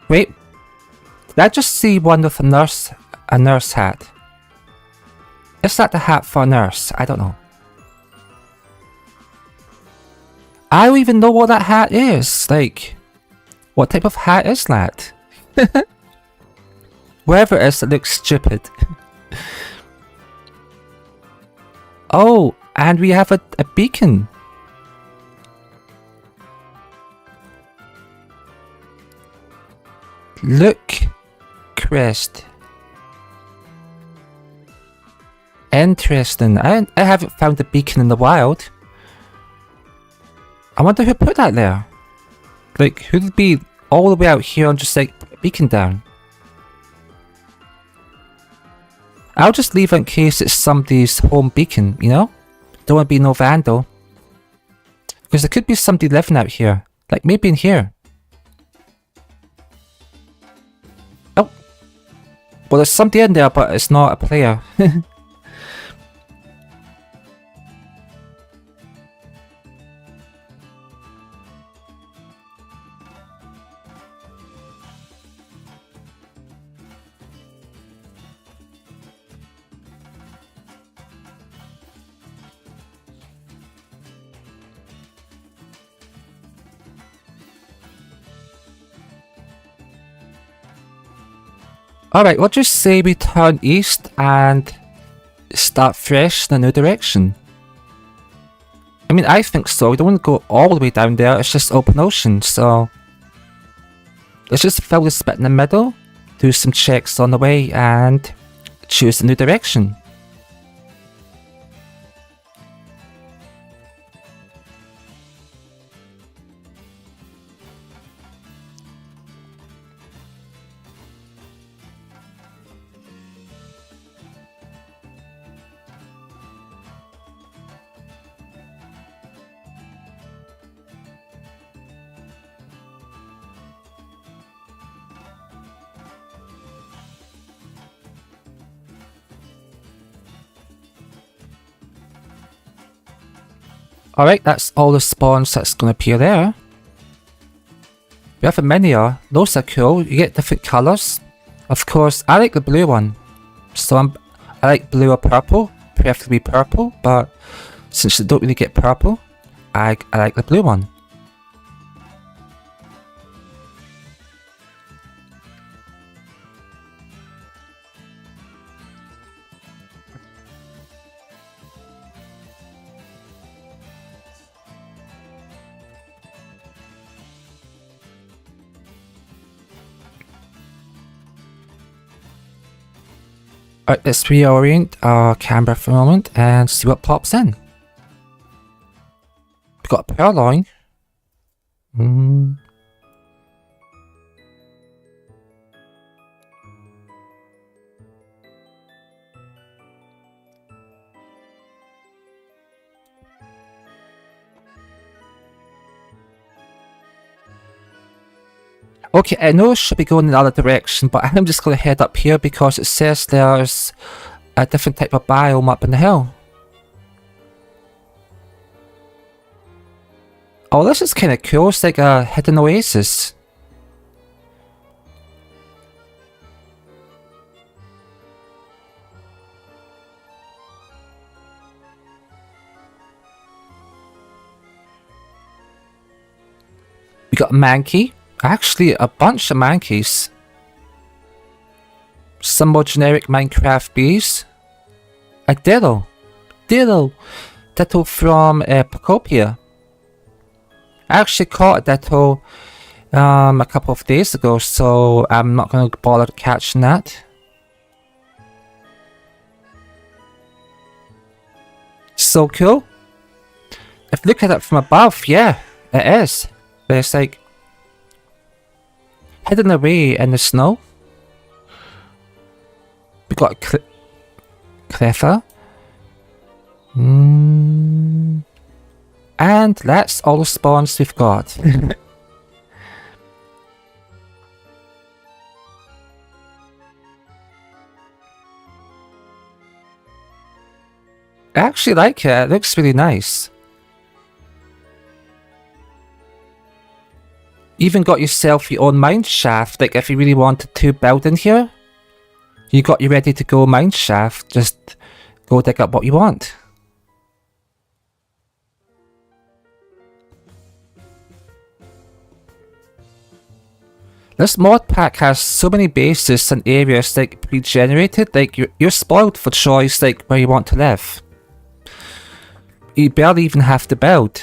Wait. Did I just see one with a nurse hat? Is that the hat for a nurse? I don't know. I don't even know what that hat is. Like, what type of hat is that? Whatever it is, it looks stupid. Oh, and we have a beacon. Look, crest. Interesting. I haven't found a beacon in the wild. I wonder who put that there. Like, who'd be all the way out here and just like put a beacon down? I'll just leave it in case it's somebody's home beacon, you know? Don't want to be no vandal. Because there could be somebody living out here. Like maybe in here. Oh. Well, there's somebody in there, but it's not a player. Alright, we'll just say we turn east and start fresh in a new direction. I mean, I think so. We don't want to go all the way down there. It's just open ocean, so let's just fill this bit in the middle, do some checks on the way, and choose a new direction. Alright, that's all the spawns that's going to appear there. We have a miniature. Those are cool. You get different colours. Of course, I like the blue one. So I like blue or purple. Preferably purple, but since you don't really get purple, I like the blue one. Alright, let's reorient our camera for a moment and see what pops in. We've got a purloin. Okay, I know it should be going in the other direction, but I'm just going to head up here because it says there's a different type of biome up in the hill. Oh, this is kind of cool. It's like a hidden oasis. We got a mankey. Actually, a bunch of mankeys. Some more generic Minecraft bees. A ditto. Ditto from Pocopia. I actually caught a ditto a couple of days ago, so I'm not going to bother catching that. So cool. If you look at it from above, yeah, it is. But it's like hidden away in the snow. We got Cleffa. And that's all the spawns we've got. I actually like it. It looks really nice. Even got yourself your own mine shaft, like if you really wanted to build in here. You got your ready to go mine shaft, just go dig up what you want. This mod pack has so many bases and areas like pre-generated, like you're spoiled for choice like where you want to live. You barely even have to build.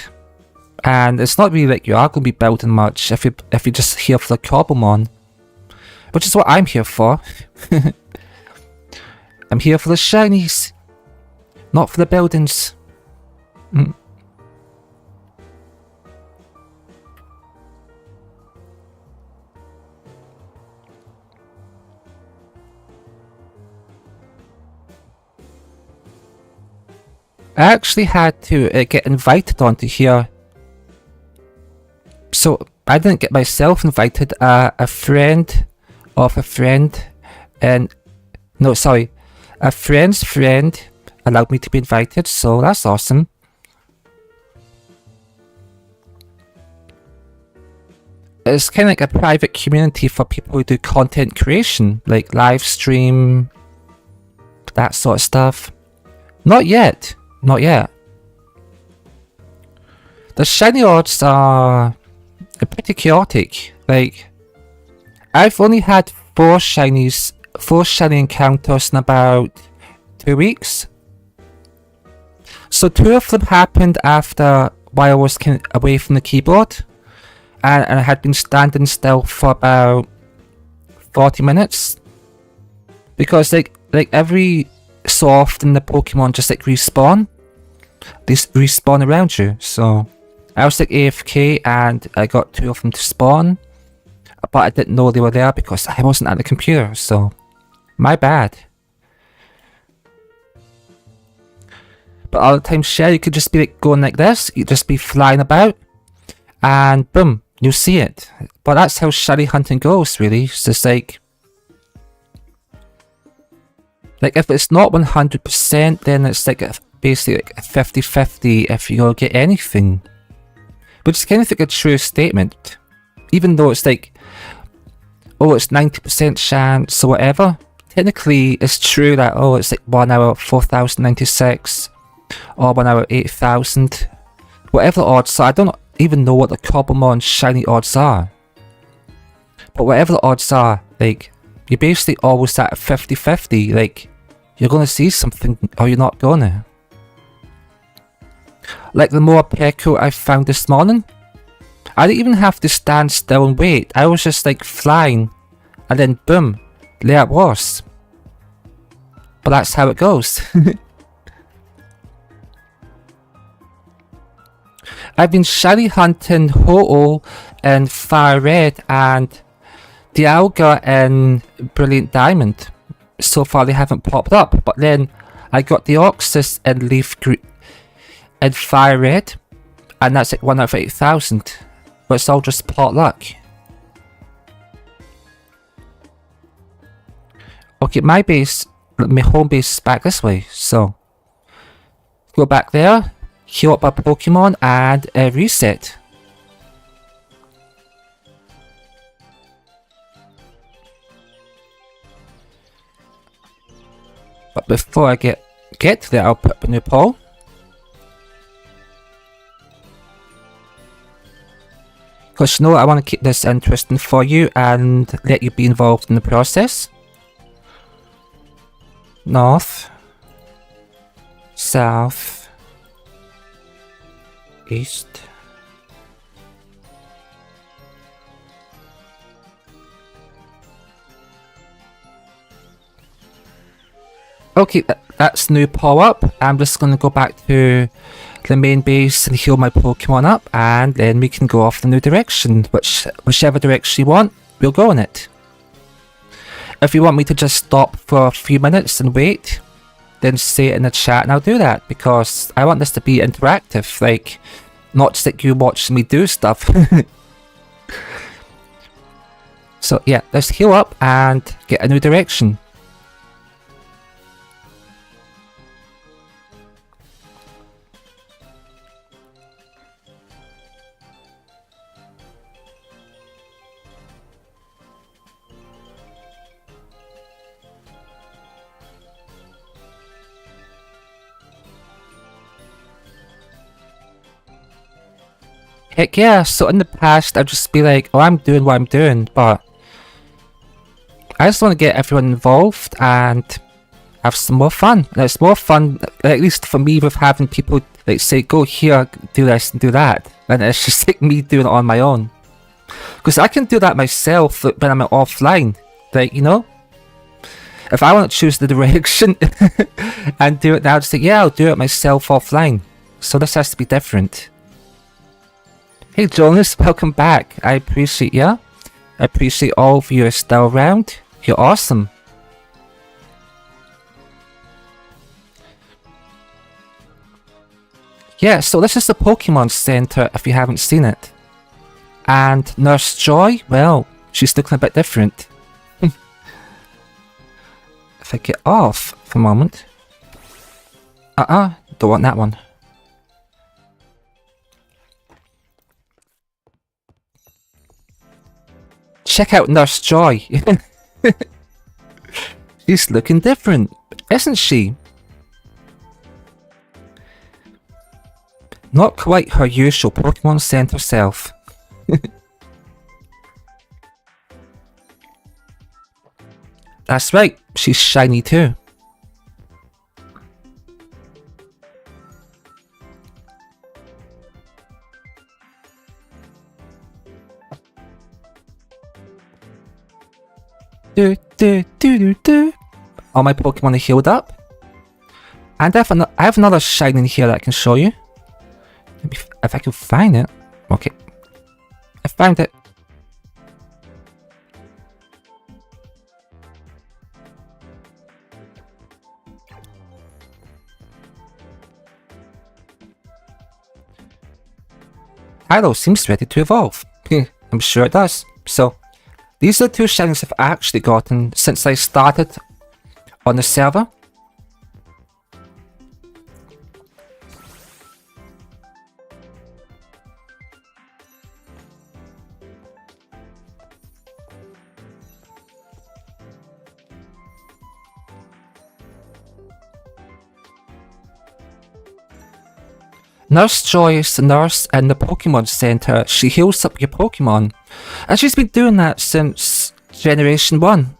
And it's not really like you are going to be building much if you're just here for the Cobblemon. Which is what I'm here for. I'm here for the shinies. Not for the buildings. I actually had to get invited onto here. So I didn't get myself invited, a friend of a friend, and no, sorry, a friend's friend allowed me to be invited, so that's awesome. It's kind of like a private community for people who do content creation, like live stream, that sort of stuff. Not yet, not yet. The shiny odds are pretty chaotic. Like, I've only had 4 shiny encounters in about 2 weeks. So 2 of them happened after while I was away from the keyboard, and I had been standing still for about 40 minutes. Because like every so often the Pokemon just like respawn. They respawn around you, so I was like AFK and I got 2 of them to spawn, but I didn't know they were there because I wasn't at the computer, so my bad. But all the time, Share, you could just be like going like this, you'd just be flying about, and boom, you see it. But that's how shiny hunting goes, really. It's just like if it's not 100%, then it's like basically like 50-50 if you'll get anything. Which is kind of like a true statement. Even though it's like, oh, it's 90% chance or whatever. Technically, it's true that, oh, it's like 1 hour 4096 or 1 hour 8000. Whatever the odds are, I don't even know what the Cobblemon shiny odds are. But whatever the odds are, like, you're basically always at 50-50. Like, you're gonna see something or you're not gonna. Like the Morpeko I found this morning, I didn't even have to stand still and wait. I was just like flying, and then boom, there it was. But that's how it goes. I've been shiny hunting Ho-Oh and Fire Red and Dialga and Brilliant Diamond. So far they haven't popped up, but then I got the Deoxys and Leaf Green and Fire Red, and that's like 1 out of 8000. But it's all just pot luck. Okay, my home base is back this way, so go back there, heal up my Pokemon, and reset. But before I get to there, I'll put up a new poll. Because you know, I want to keep this interesting for you and let you be involved in the process. North, south, east. Okay, that's new power up. I'm just going to go back to the main base and heal my Pokemon up, and then we can go off the new direction. Whichever direction you want, we'll go in it. If you want me to just stop for a few minutes and wait, then say it in the chat and I'll do that, because I want this to be interactive. Like, not just that you watch me do stuff. So yeah, let's heal up and get a new direction. Heck yeah, so in the past I'd just be like, oh, I'm doing what I'm doing, but I just want to get everyone involved and have some more fun. And it's more fun, at least for me, with having people like say, go here, do this and do that. And it's just like me doing it on my own. Because I can do that myself when I'm offline. Like, you know? If I want to choose the direction and do it now, just like, yeah, I'll do it myself offline. So this has to be different. Hey Jonas, welcome back. I appreciate you. I appreciate all of you are still around. You're awesome. Yeah, so this is the Pokemon Center if you haven't seen it. And Nurse Joy, well, she's looking a bit different. If I get off for a moment. Don't want that one. Check out Nurse Joy. She's looking different, isn't she? Not quite her usual Pokemon Center self. That's right, she's shiny too. All my Pokemon are healed up. And I have another shiny in here that I can show you. If I can find it. Okay. I found it. Tylo seems ready to evolve. I'm sure it does. So, these are the two shinies I've actually gotten since I started on the server. Nurse Joy is the nurse in the Pokemon Center. She heals up your Pokemon. And she's been doing that since Generation 1.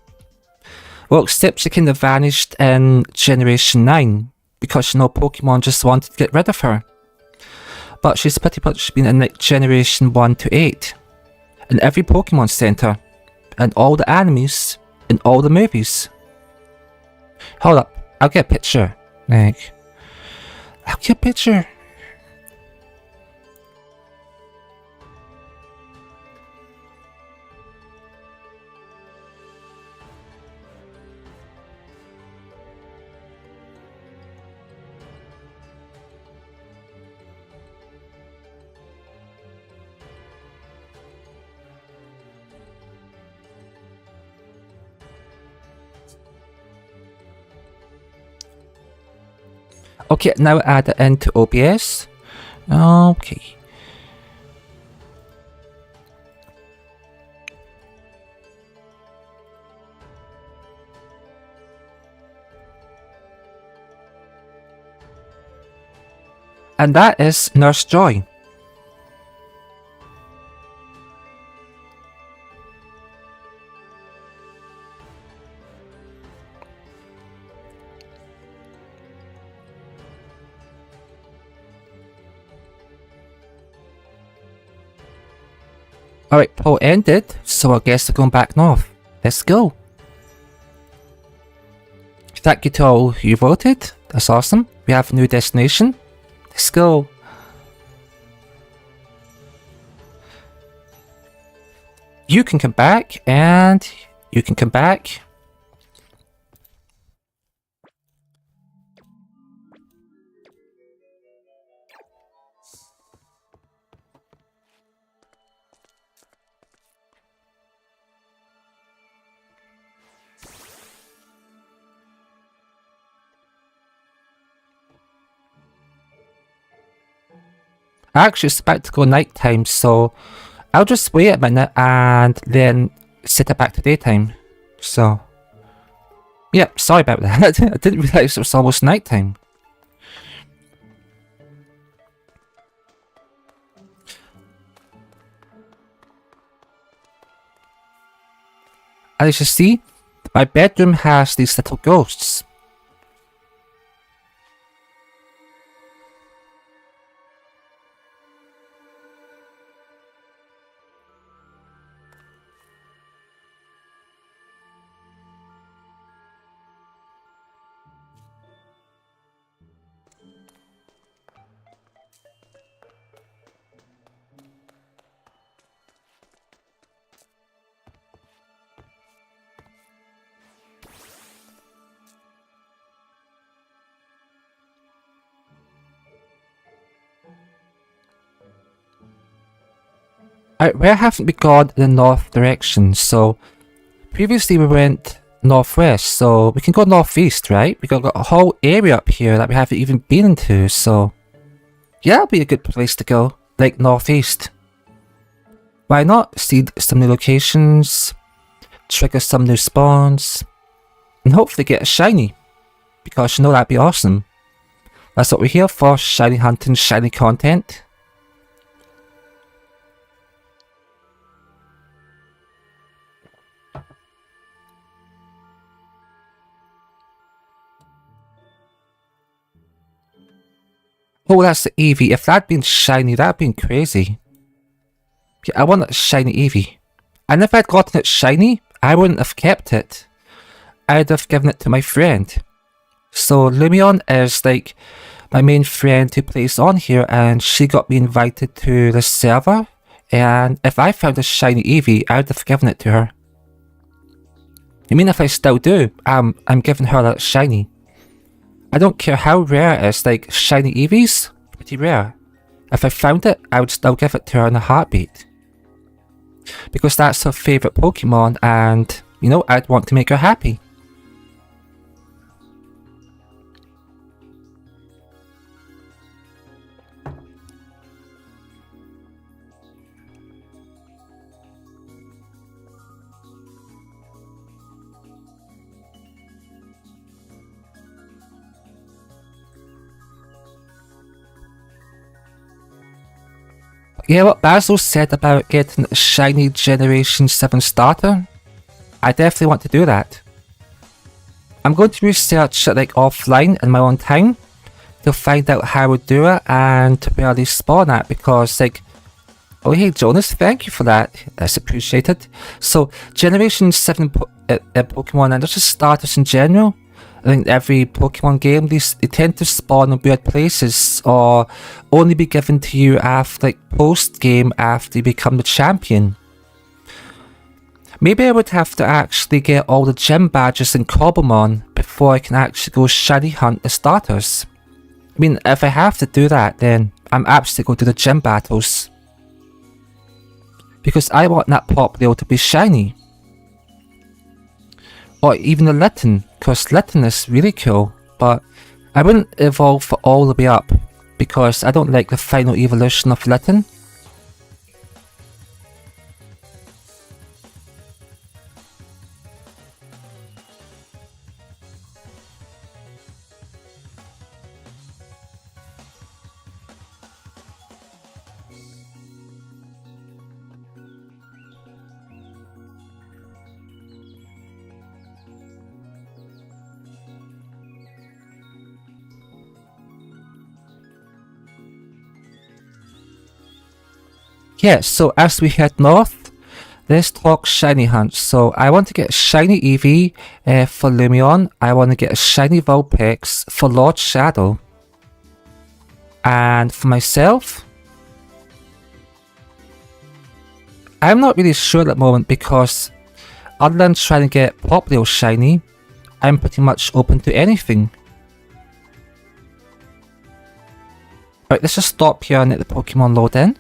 Well, except she kind of vanished in Generation 9. Because, you know, Pokemon just wanted to get rid of her. But she's pretty much been in like Generation 1 to 8. In every Pokemon Center. In all the animes. In all the movies. Hold up. I'll get a picture. Like, I'll get a picture. Okay, now add it into OBS. Okay. And that is Nurse Joy. Alright, poll ended, so I guess we're going back north. Let's go. Thank you to all who voted. That's awesome. We have a new destination. Let's go. You can come back, and you can come back. Actually, it's about to go nighttime, so I'll just wait a minute and then set it back to daytime. So, yeah, sorry about that. I didn't realise it was almost nighttime. And as you see, my bedroom has these little ghosts. Where haven't we gone in the north direction? So, previously we went northwest, so we can go northeast, right? We've got a whole area up here that we haven't even been into, so yeah, that'll be a good place to go, like northeast. Why not? Seed some new locations, trigger some new spawns, and hopefully get a shiny, because you know that'd be awesome. That's what we're here for, shiny hunting, shiny content. Oh, that's the Eevee. If that'd been shiny, that'd been crazy. Yeah, I want a shiny Eevee. And if I'd gotten it shiny, I wouldn't have kept it. I'd have given it to my friend. So Lumion is like my main friend who plays on here, and she got me invited to the server. And if I found a shiny Eevee, I'd have given it to her. I mean, if I still do, I'm giving her that shiny. I don't care how rare it is, like shiny Eevees, pretty rare. If I found it, I would still give it to her in a heartbeat. Because that's her favourite Pokemon, and, you know, I'd want to make her happy. Yeah, what Basil said about getting a shiny Generation 7 starter, I definitely want to do that. I'm going to research it like offline in my own time to find out how I would do it and where they spawn at, because like, oh hey Jonas, thank you for that, that's appreciated. So Generation 7 Pokemon, and just starters in general, I think every Pokemon game, they tend to spawn in weird places or only be given to you after, like, post-game after you become the champion. Maybe I would have to actually get all the gym badges in Cobblemon before I can actually go shiny hunt the starters. I mean, if I have to do that, then I'm absolutely going to do the gym battles. Because I want that Popplio to be shiny. Or even the Litten, because Litten is really cool, but I wouldn't evolve for all the way up, because I don't like the final evolution of Litten. Yeah, so as we head north, let's talk shiny hunts. So I want to get a shiny Eevee for Lumion. I want to get a shiny Vulpix for Lord Shadow. And for myself, I'm not really sure at the moment, because other than trying to get Popplio shiny, I'm pretty much open to anything. Right, let's just stop here and let the Pokemon load in.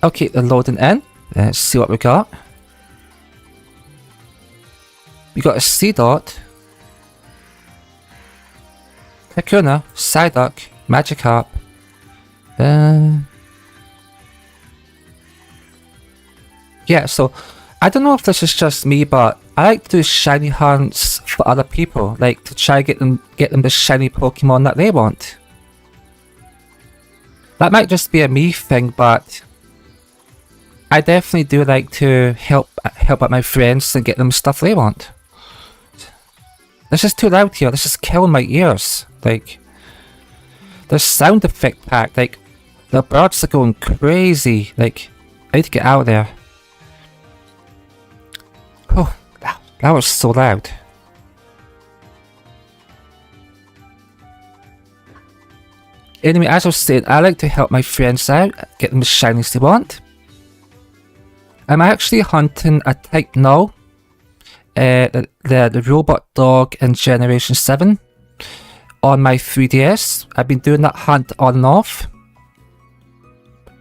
Okay, they're loading in. Let's see what we got. We got a Seedot, Kakuna, Psyduck, Magikarp. Yeah, so I don't know if this is just me, but I like to do shiny hunts for other people, like to try get them the shiny Pokemon that they want. That might just be a me thing, but I definitely do like to help out my friends and get them stuff they want. This is too loud here. This is killing my ears. Like, the sound effect pack, like, the birds are going crazy. Like, I need to get out of there. Oh, that was so loud. Anyway, as I was saying, I like to help my friends out, get them the shinies they want. I'm actually hunting a type null, the robot dog in Generation 7 on my 3DS. I've been doing that hunt on and off.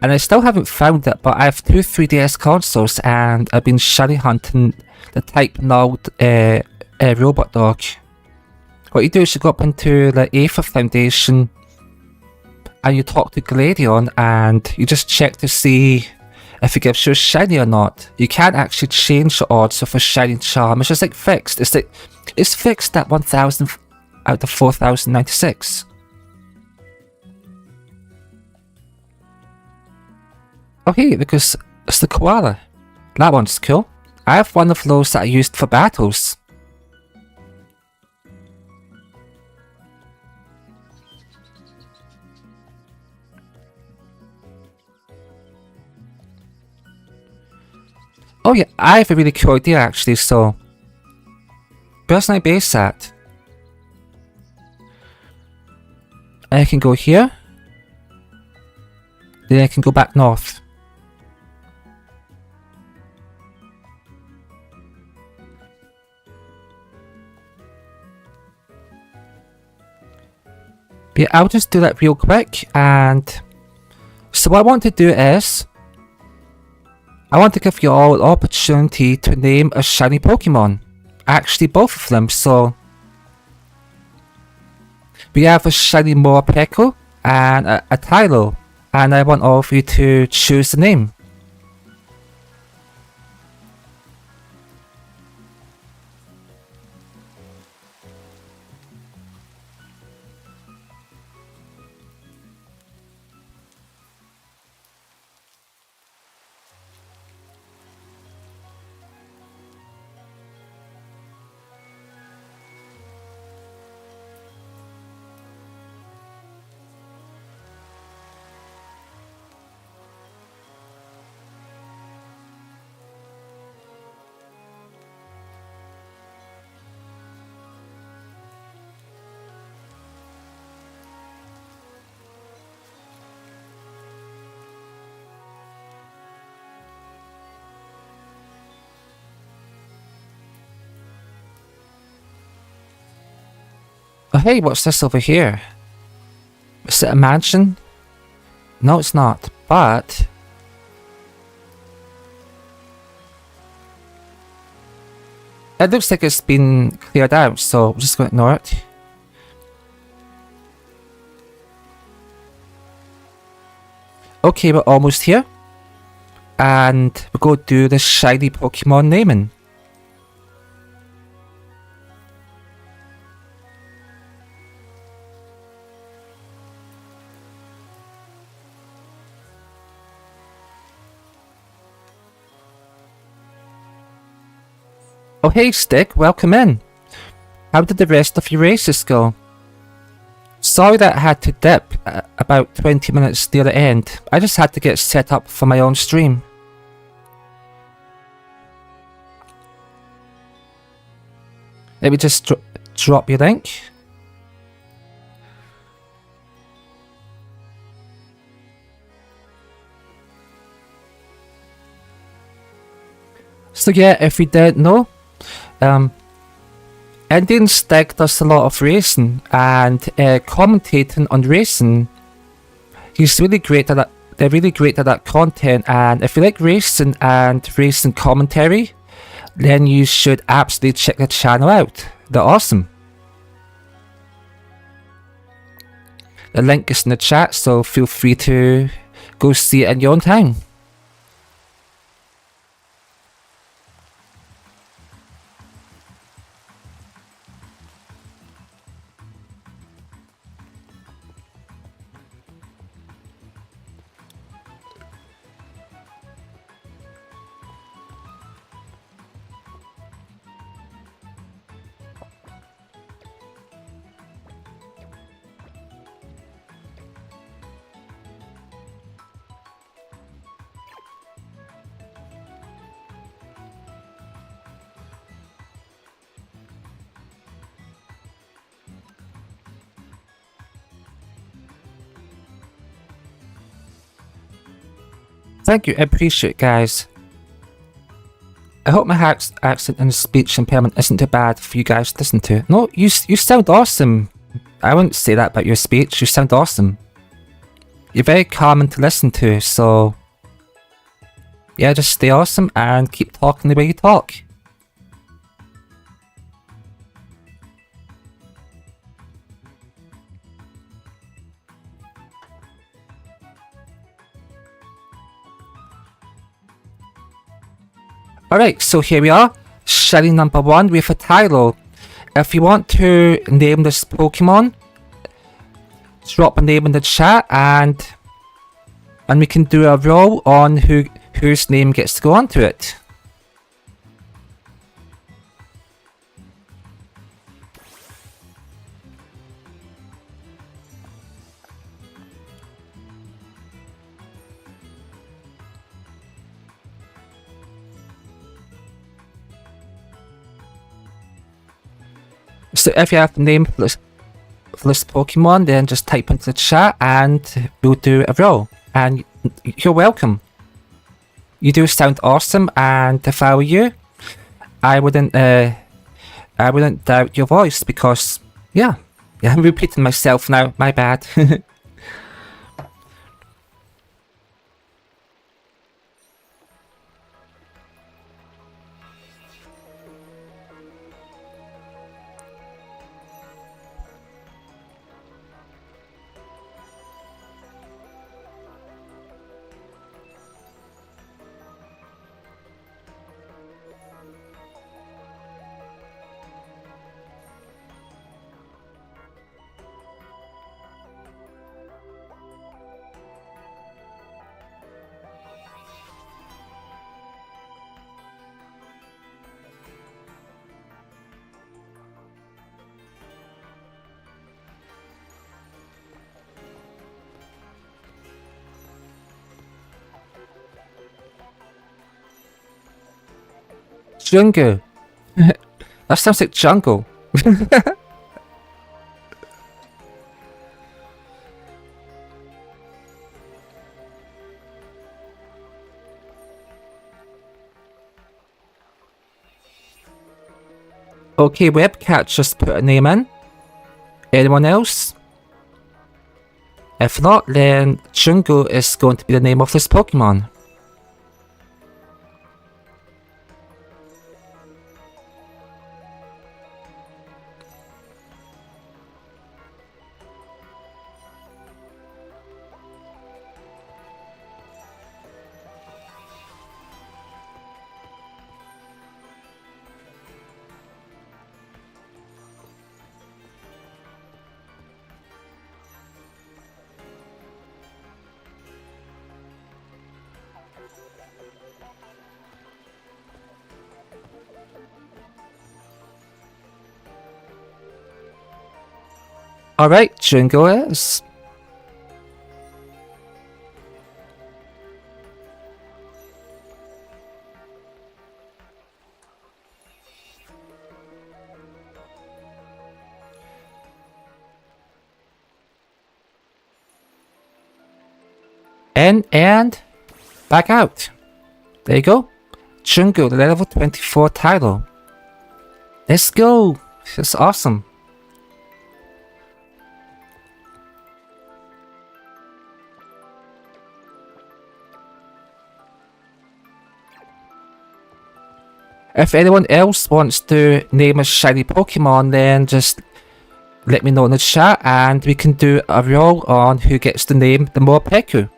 And I still haven't found it, but I have 2 3DS consoles and I've been shiny hunting the type null robot dog. What you do is you go up into the Aether Foundation and you talk to Gladion and you just check to see if it gives you a shiny or not. You can't actually change the odds of a shiny charm. It's just like fixed. It's fixed at 1000 out of 4096. Oh hey, because it's the koala. That one's cool. I have one of those that I used for battles. Oh yeah, I have a really cool idea actually, so where's my base at? I can go here, then I can go back north. But yeah, I'll just do that real quick, and so what I want to do is I want to give you all an opportunity to name a shiny Pokemon. Actually, both of them. So we have a shiny Morpeko and a Tylo, and I want all of you to choose the name. Oh hey, what's this over here? Is it a mansion? No, it's not, but it looks like it's been cleared out, so we're just going to ignore it. Okay, we're almost here. And we'll go do the shiny Pokemon naming. Oh hey Stick, welcome in. How did the rest of your races go? Sorry that I had to dip about 20 minutes near the end. I just had to get set up for my own stream. Let me just drop your link. So yeah, if you didn't know, Indian Stick does a lot of racing and commentating on racing. He's really great at that. They're really great at that content, and if you like racing and racing commentary, then you should absolutely check the channel out. They're awesome. The link is in the chat, so feel free to go see it in your own time. Thank you, I appreciate it, guys. I hope my accent and speech impairment isn't too bad for you guys to listen to. No, you sound awesome. I wouldn't say that about your speech. You sound awesome. You're very calming to listen to, so yeah, just stay awesome and keep talking the way you talk. Alright, so here we are, Shelly number 1 with a title. If you want to name this Pokemon, drop a name in the chat and we can do a roll on whose name gets to go onto it. So if you have the name for this Pokemon, then just type into the chat and we'll do a roll. And you're welcome. You do sound awesome, and if I were you, I wouldn't doubt your voice because, yeah, I'm repeating myself now, my bad. Jungle. That sounds like jungle. Okay, Webcat just put a name in. Anyone else? If not, then Jungle is going to be the name of this Pokemon. Alright, Jungle is. In and back out. There you go. Jungle, the level 24 title. Let's go. That's awesome. If anyone else wants to name a shiny Pokemon, then just let me know in the chat and we can do a roll on who gets to name the Morpeko.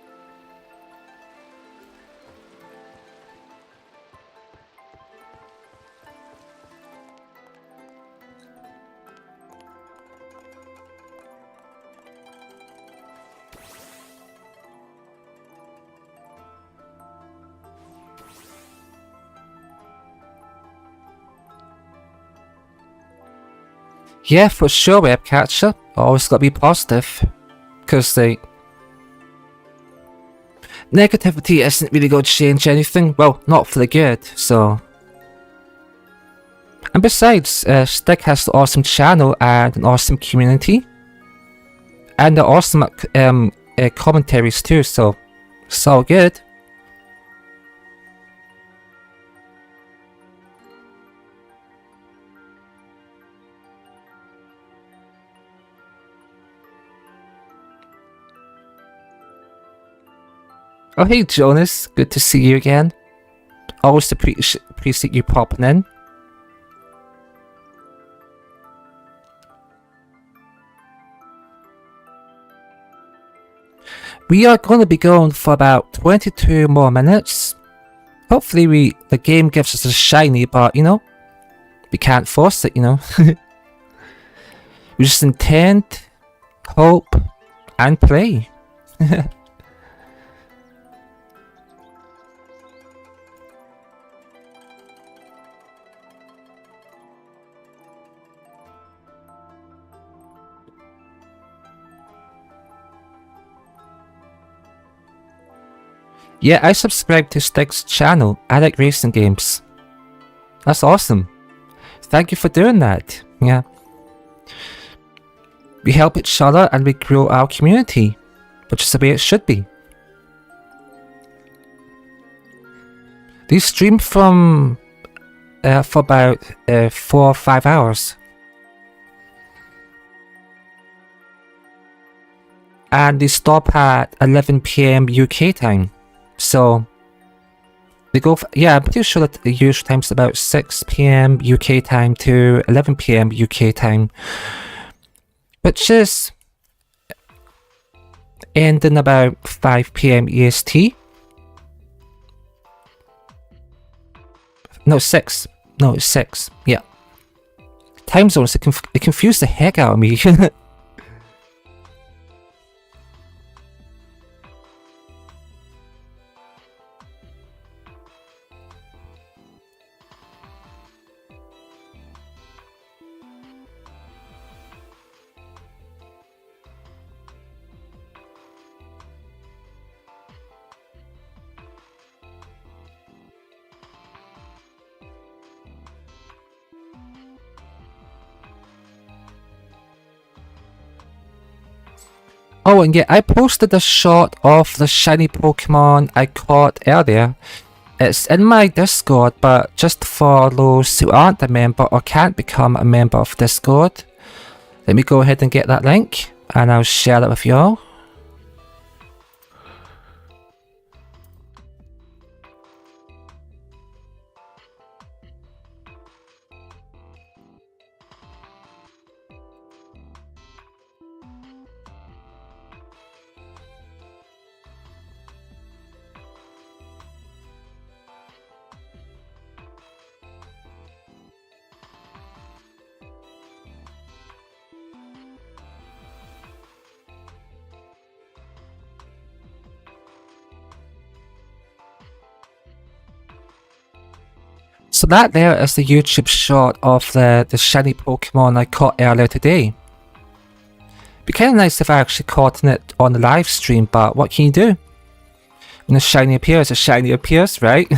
Yeah, for sure, Webcatcher. Always gotta be positive. Because, negativity isn't really going to change anything. Well, not for the good, so. And besides, Stick has an awesome channel and an awesome community. And they're awesome at commentaries too, so it's all good. Oh hey Jonas, good to see you again. Always appreciate you popping in. We are going to be going for about 22 more minutes. Hopefully the game gives us a shiny, but you know, we can't force it, you know. We just intend, hope, and play. Yeah, I subscribe to Stig's channel. I like racing games. That's awesome. Thank you for doing that. Yeah. We help each other and we grow our community, which is the way it should be. These stream from for about 4 or 5 hours. And they stop at 11 PM UK time. So they go for, yeah, I'm pretty sure that the usual time's about 6 PM UK time to 11 PM UK time, which is ending about 5 PM EST. No, 6. No, it's 6. Yeah. Time zones, it confused the heck out of me. Oh, and yeah, I posted a shot of the shiny Pokemon I caught earlier. It's in my Discord, but just for those who aren't a member or can't become a member of Discord, let me go ahead and get that link, and I'll share that with you all. So that there is the YouTube shot of the shiny Pokemon I caught earlier today. Be kind of nice if I actually caught it on the live stream, but what can you do? When a shiny appears, right?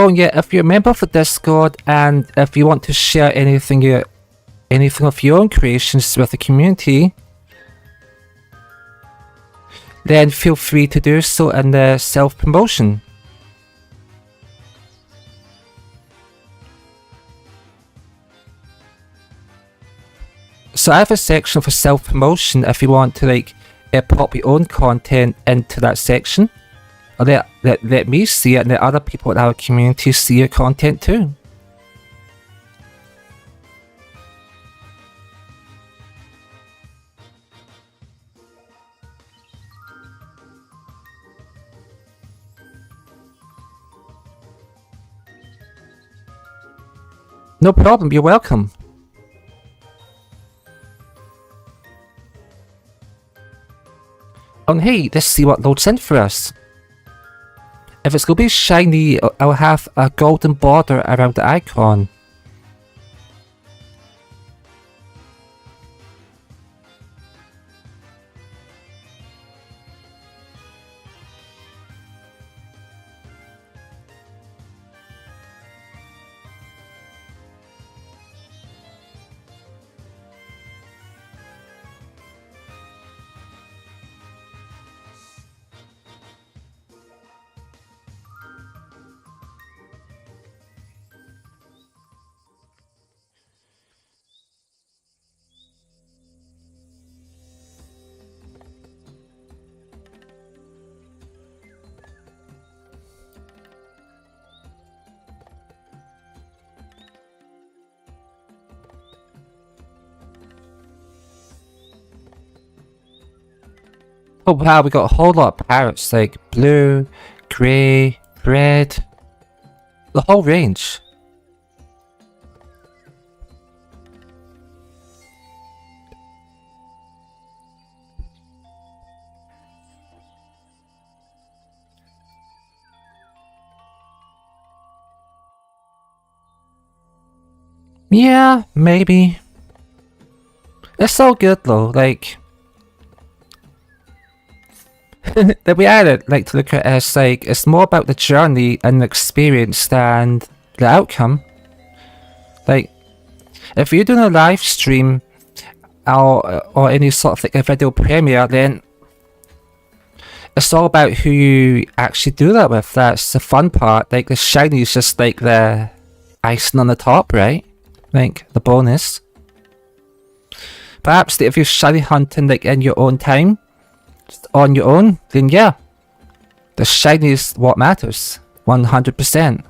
Oh yeah, if you're a member of the Discord and if you want to share anything of your own creations with the community, then feel free to do so in the self-promotion. So I have a section for self-promotion if you want to pop your own content into that section. Or let me see it and let other people in our community see your content too. No problem, you're welcome. Oh hey, let's see what loads in for us. If it's gonna be shiny, I'll have a golden border around the icon. Oh wow, we got a whole lot of parrots, like blue, grey, red, the whole range. Yeah, maybe. It's all good though, like the way I like to look at it is it's more about the journey and the experience than the outcome. Like, if you're doing a live stream or any sort of a video premiere, then it's all about who you actually do that with. That's the fun part. Like, the shiny is just the icing on the top, right? Like, the bonus. Perhaps if you're shiny hunting in your own time, on your own, then yeah, the shiny is what matters, 100%.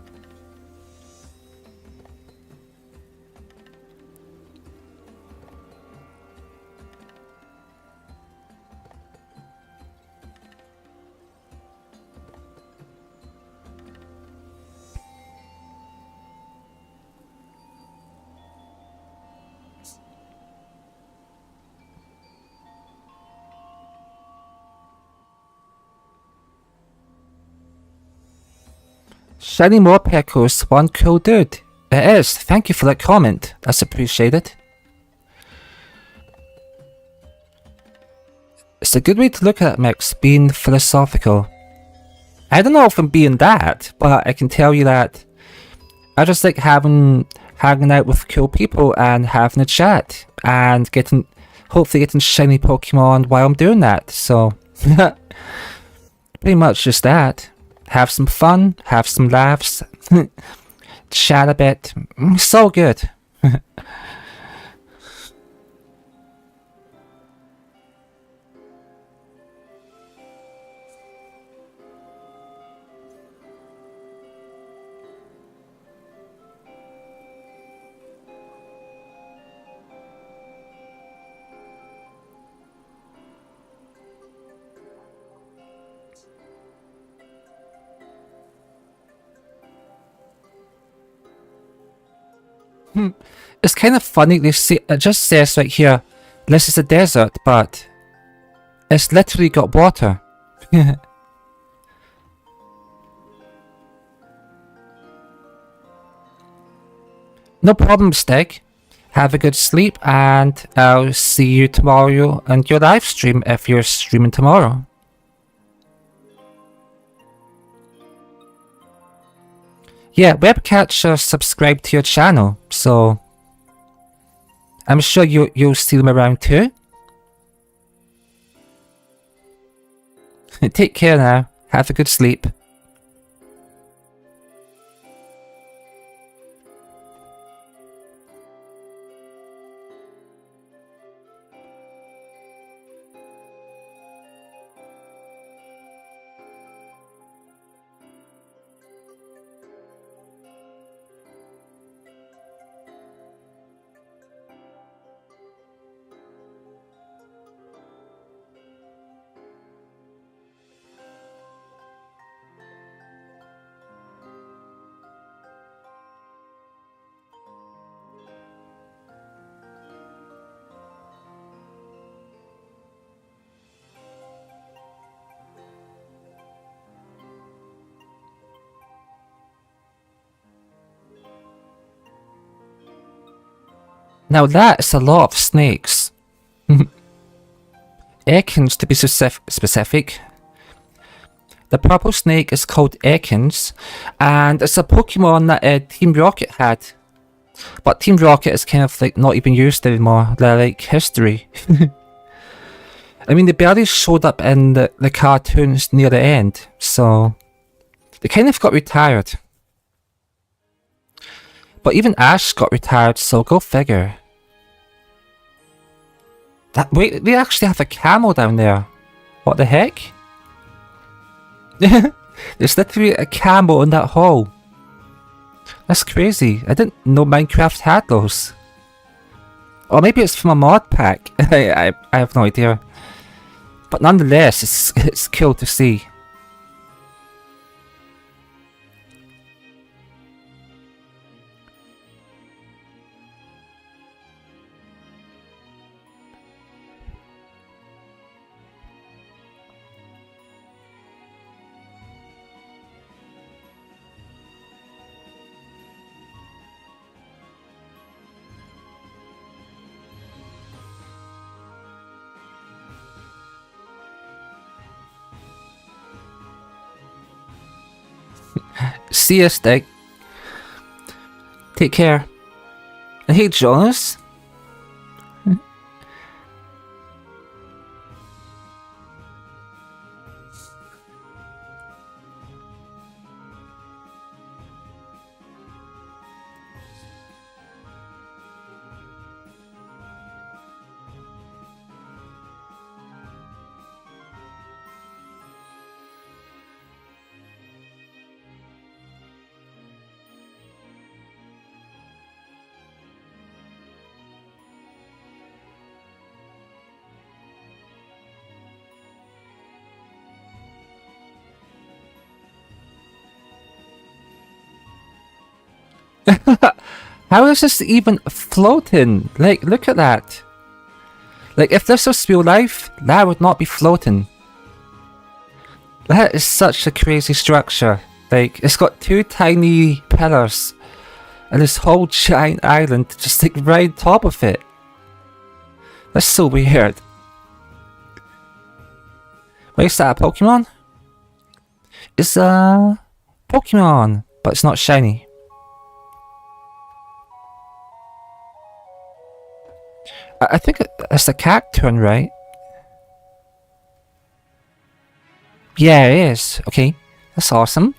Shiny Morpeckle's one cool dude. It is. Thank you for that comment. That's appreciated. It's a good way to look at it, Mix, being philosophical. I don't know if I'm being that, but I can tell you that I just like hanging out with cool people and having a chat and hopefully getting shiny Pokemon while I'm doing that. So, pretty much just that. Have some fun, have some laughs, chat a bit. So good. It's kind of funny, it just says right here, this is a desert, but it's literally got water. No problem, Stig. Have a good sleep, and I'll see you tomorrow on your live stream if you're streaming tomorrow. Yeah, Webcatcher subscribed to your channel, so I'm sure you'll see them around too. Take care now. Have a good sleep. Now that's a lot of snakes. Ekans to be specific. The purple snake is called Ekans, and it's a Pokemon that Team Rocket had. But Team Rocket is kind of like not even used anymore. They're like history. I mean, they barely showed up in the cartoons near the end, so they kind of got retired. But even Ash got retired, so go figure. Wait, they actually have a camel down there. What the heck? There's literally a camel in that hole. That's crazy. I didn't know Minecraft had those. Or maybe it's from a mod pack. I have no idea. But nonetheless, it's cool to see. See ya, Stick. Take care. And hey, Jonas. How is this even floating? Like, look at that. Like, if this was real life, that would not be floating. That is such a crazy structure. Like, it's got two tiny pillars and this whole giant island just like right on top of it. That's so weird. Wait, is that a Pokemon? It's a Pokemon, but it's not shiny. I think it's a Cacturn, right? Yeah, it is. Okay, that's awesome.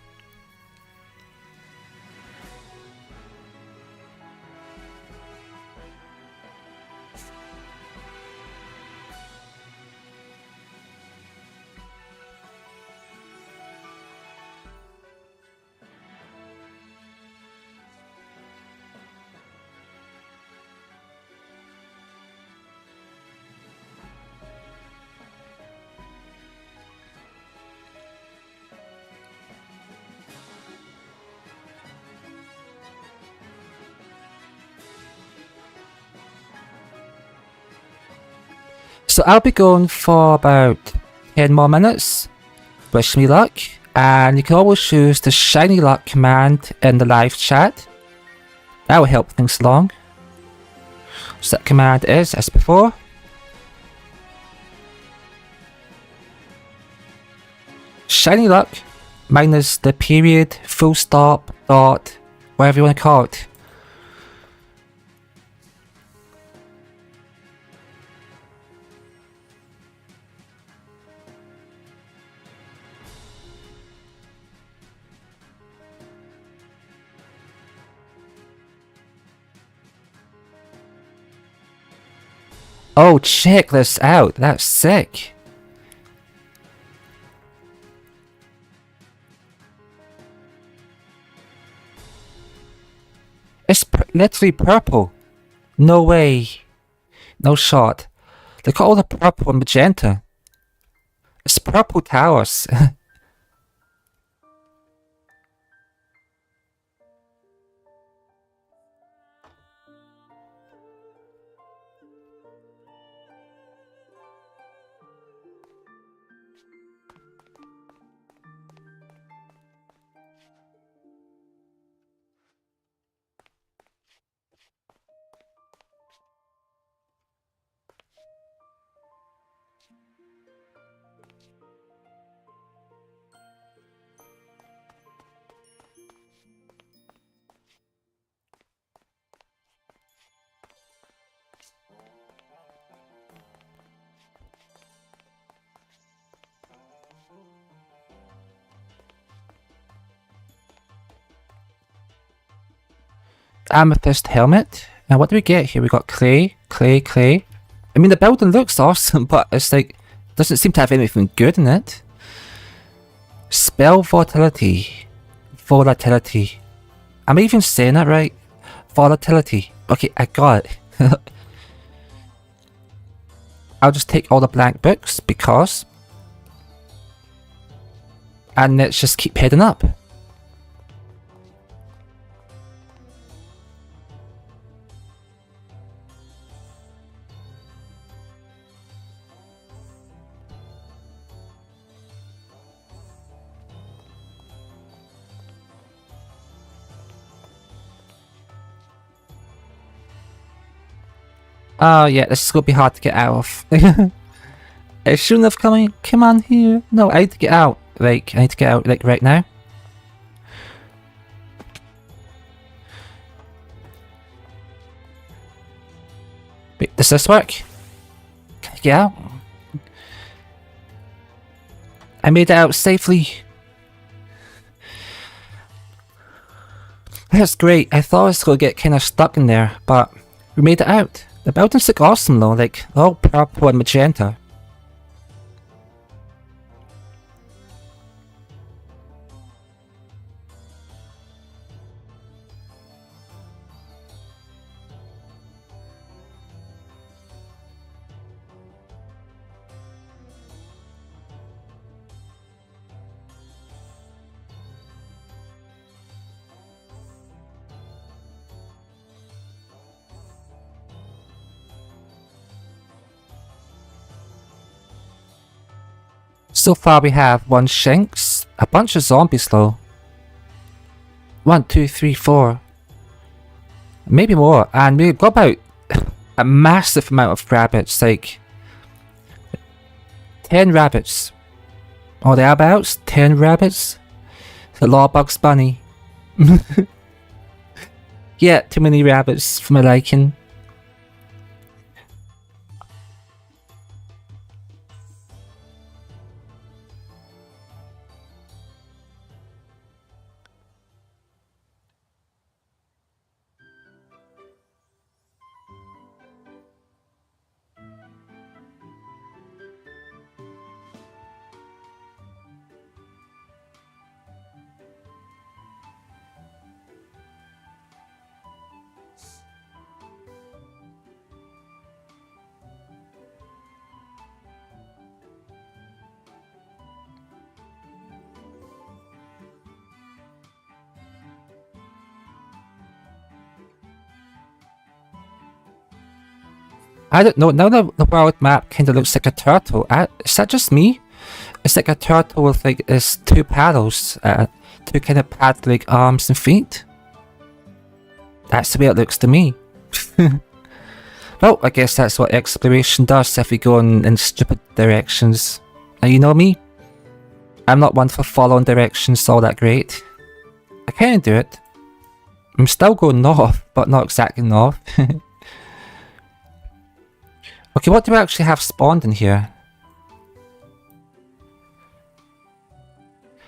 So I'll be going for about 10 more minutes. Wish me luck, and you can always use the shiny luck command in the live chat. That will help things along. So that command is, as before, shiny luck minus the period, full stop, dot, whatever you want to call it. Oh, check this out. That's sick. It's literally purple. No way. No shot. Look at all the purple and magenta. It's purple towers. Amethyst helmet. And what do we get here? We got clay, clay, clay. I mean, the building looks awesome, but it's like, doesn't seem to have anything good in it. Spell volatility. Volatility. Am I even saying that right? Volatility. Okay, I got it. I'll just take all the blank books because... And let's just keep heading up. Oh yeah, this is gonna be hard to get out of. It shouldn't have come on here. No, I need to get out. Like, I need to get out, like, right now. Wait, does this work? Can I get out? I made it out safely. That's great. I thought I was gonna get kind of stuck in there, but we made it out. The buildings look awesome though, like, all purple and magenta. So far we have 1 Shinx, a bunch of zombies though. 1, 2, 3, 4. Maybe more, and we've got about a massive amount of rabbits, like 10 rabbits. Or thereabouts, 10 rabbits. It's a lot of Bugs Bunny. Yeah, too many rabbits for my liking. I don't know, now the world map kinda looks like a turtle. Is that just me? It's like a turtle with like its 2 paddles, 2 kind of pad-like arms and feet. That's the way it looks to me. Well, I guess that's what exploration does if we go in stupid directions. And you know me? I'm not one for following directions all that great. I can't do it. I'm still going north, but not exactly north. Okay, what do we actually have spawned in here?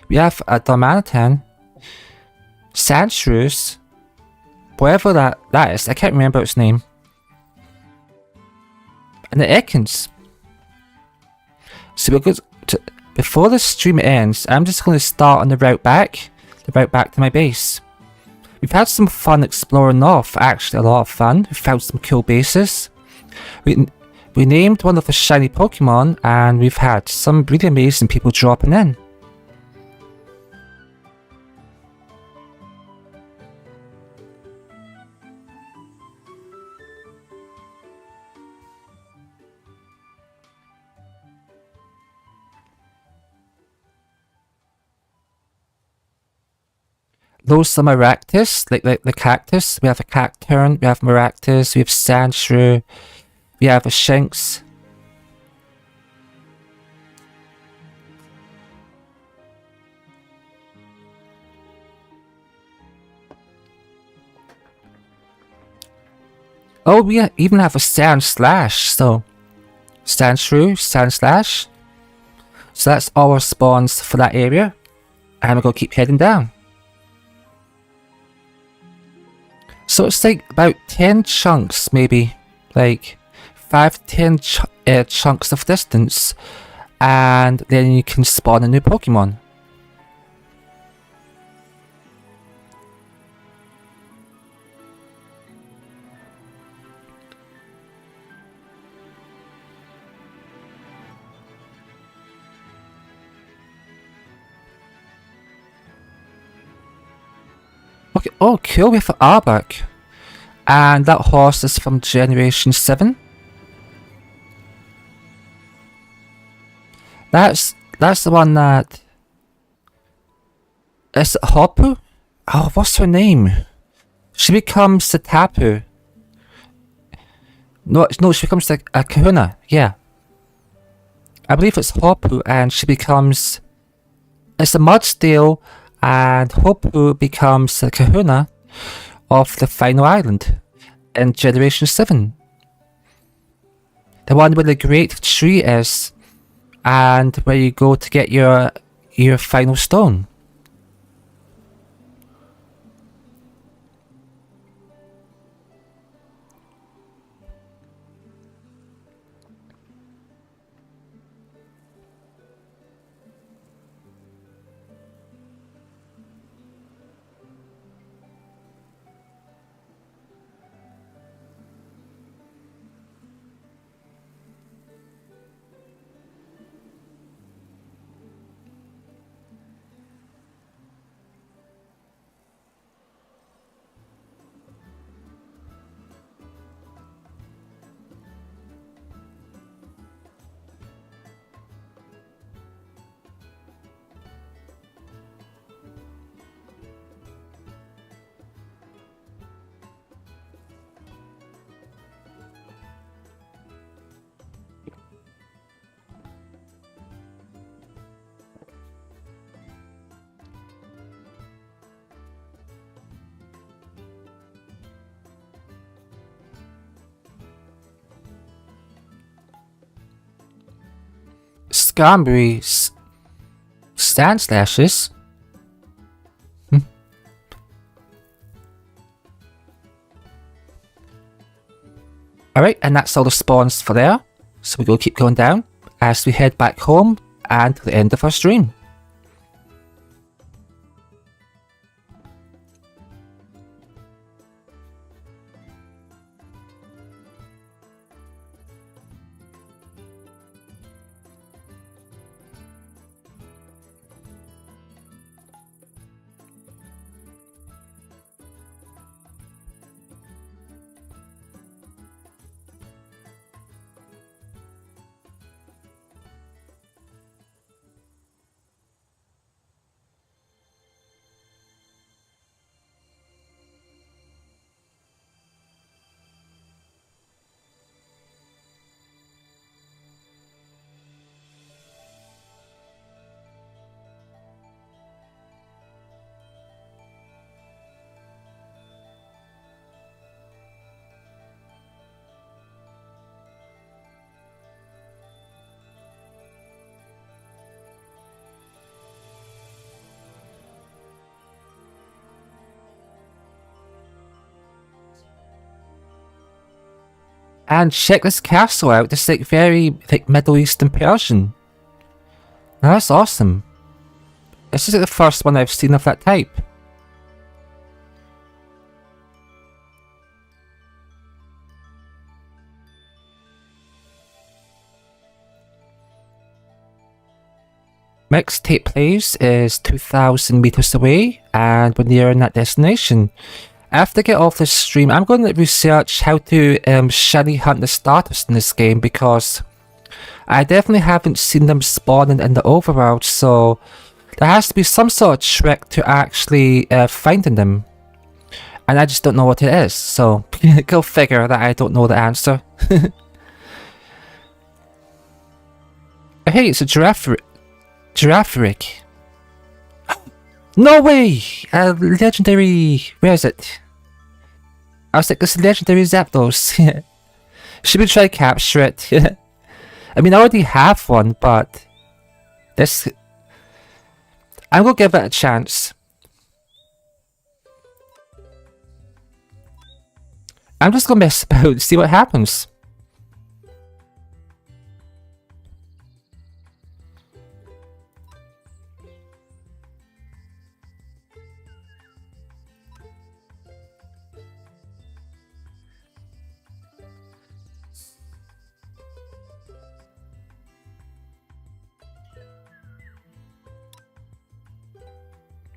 We have a Darmanitan, Sand Shrews, whatever that is, I can't remember its name. And the Ekans. So we're good to, before the stream ends, I'm just going to start on the route back to my base. We've had some fun exploring north, actually a lot of fun. We found some cool bases. We named one of the shiny Pokemon, and we've had some really amazing people dropping in. Those are Maractus, like the cactus. We have a Cacturn, we have Maractus, we have Sandshrew, we have a Shinx. Oh, we even have a Sandslash, so Sandshrew, Sandslash. So that's all our spawns for that area. And we're gonna keep heading down. So it's like about 10 chunks, maybe. Like 5 to 10 chunks of distance. And then you can spawn a new Pokemon. Okay, oh cool, we have an Arbok. And that horse is from Generation 7. That's the one that... Is it Hopu? Oh, what's her name? She becomes the Tapu. No, she becomes a Kahuna, yeah. I believe it's Hopu, and she becomes... It's a Mudsteel, and Hopu becomes the Kahuna of the final island in Generation 7. The one where the great tree is, and where you go to get your final stone. Skarmory's Sandslashes. Alright, and that's all the spawns for there. So we will keep going down as we head back home and to the end of our stream. And check this castle out. It's like very like Middle Eastern Persian. That's awesome. This is like the first one I've seen of that type. Mixtape place is 2,000 meters away, and we're nearing that destination. After I get off this stream, I'm going to research how to shiny hunt the starters in this game, because I definitely haven't seen them spawning in the overworld, so there has to be some sort of trick to actually finding them. And I just don't know what it is, so go figure that I don't know the answer. Hey, it's a Girafferic. No way! Legendary... Where is it? I was like, it's a legendary Zapdos. Should we try capture it? I mean, I already have one, but... this... I'm gonna give it a chance. I'm just gonna mess about and see what happens.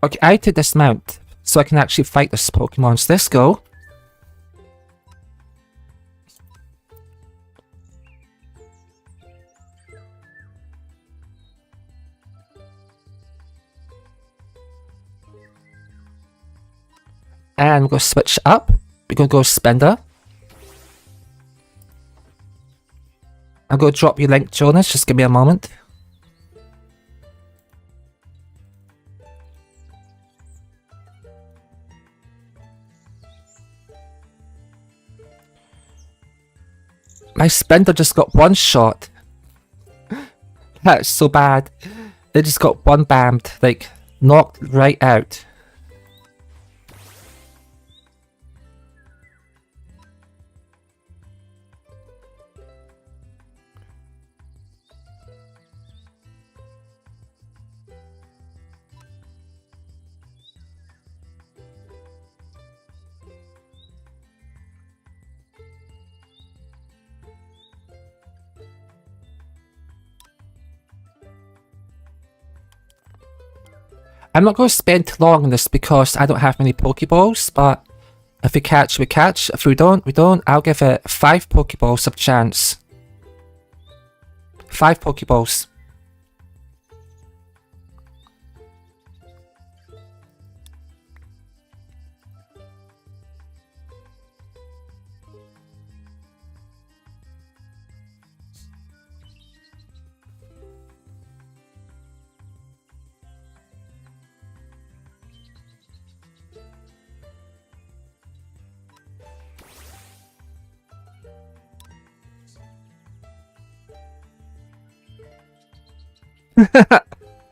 Okay, I did dismount, so I can actually fight this Pokemon. So let's go. And we're going to switch up. We're going to go Spender. I'm going to drop you link, Jonas. Just give me a moment. My Spender just got one shot. That's so bad. It just got one bammed, like knocked right out. I'm not going to spend too long on this because I don't have many Pokeballs, but if we catch, we catch. If we don't, we don't. I'll give it 5 Pokeballs of chance. 5 Pokeballs.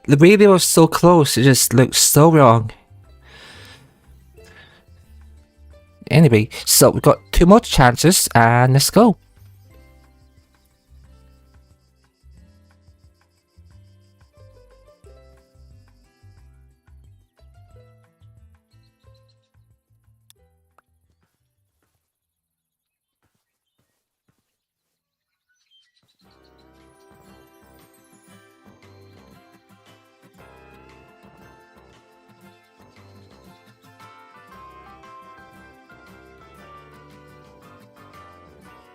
The radio was so close, it just looks so wrong. Anyway, so we've got 2 more chances, and let's go.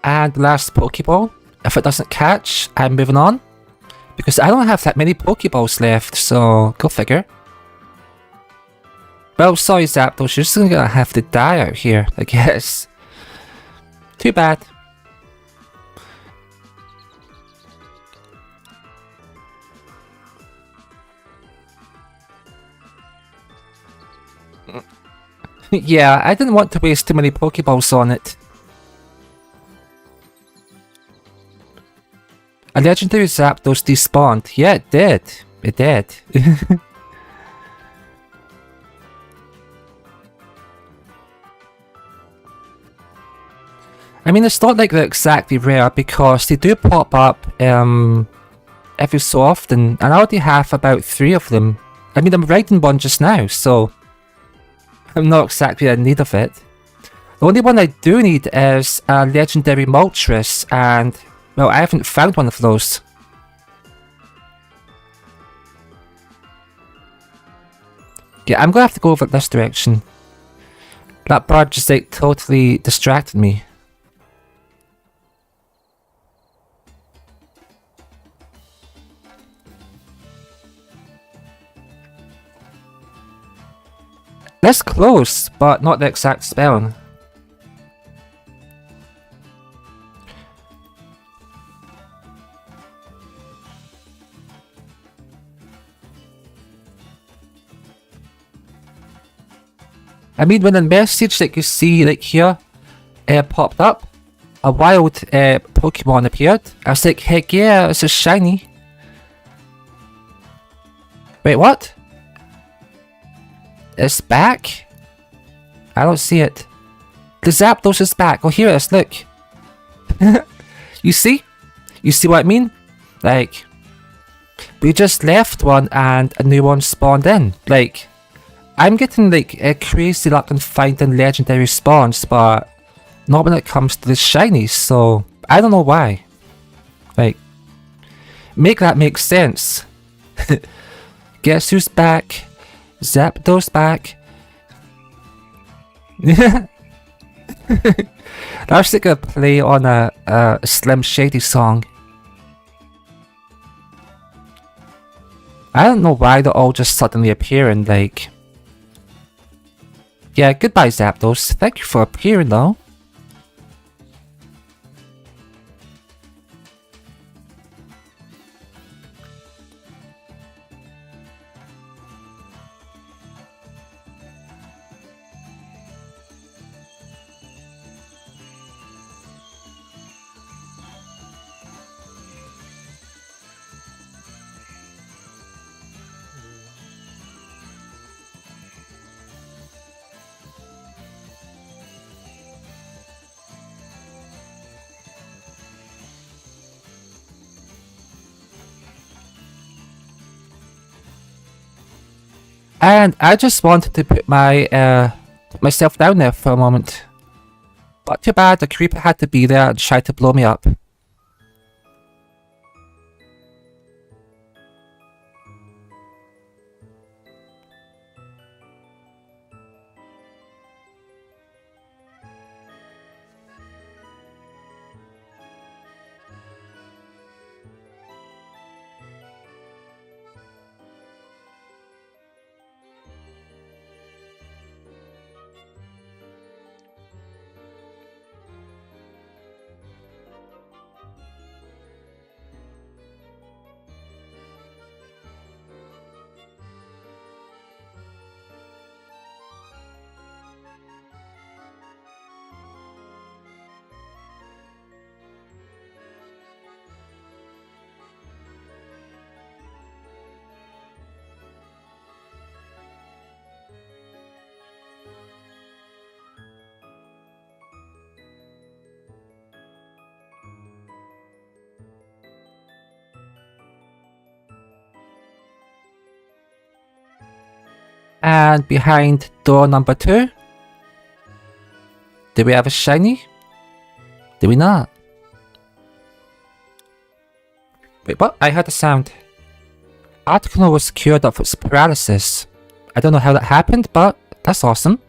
And last Pokeball. If it doesn't catch, I'm moving on. Because I don't have that many Pokeballs left, so go figure. Well, sorry Zapdos, you're just gonna have to die out here, I guess. Too bad. Yeah, I didn't want to waste too many Pokeballs on it. A legendary Zapdos despawned. Yeah, it did. It did. I mean, it's not like they're exactly rare because they do pop up every so often, and I already have about 3 of them. I mean, I'm riding one just now, so I'm not exactly in need of it. The only one I do need is a legendary Moltres, and, well, I haven't found one of those. Yeah, I'm gonna have to go over this direction. That bird just like totally distracted me. That's close, but not the exact spelling. I mean, when the message that you see like here popped up, a wild Pokemon appeared. I was like, heck yeah, it's a shiny. Wait, what? It's back? I don't see it. The Zapdos is back. Oh, here it is, look. You see? You see what I mean? Like, we just left one and a new one spawned in. Like, I'm getting like a crazy luck in finding legendary spawns, but not when it comes to the shinies, so I don't know why. Like, make that make sense. Guess who's back? Zapdos back. That's like a play on a Slim Shady song. I don't know why they're all just suddenly appearing, like... Yeah, goodbye Zapdos. Thank you for appearing though. And I just wanted to put my myself down there for a moment. But too bad the creeper had to be there and try to blow me up. And behind door number 2, do we have a shiny? Do we not? Wait, what? I heard a sound. Articuno was cured of its paralysis. I don't know how that happened, but that's awesome.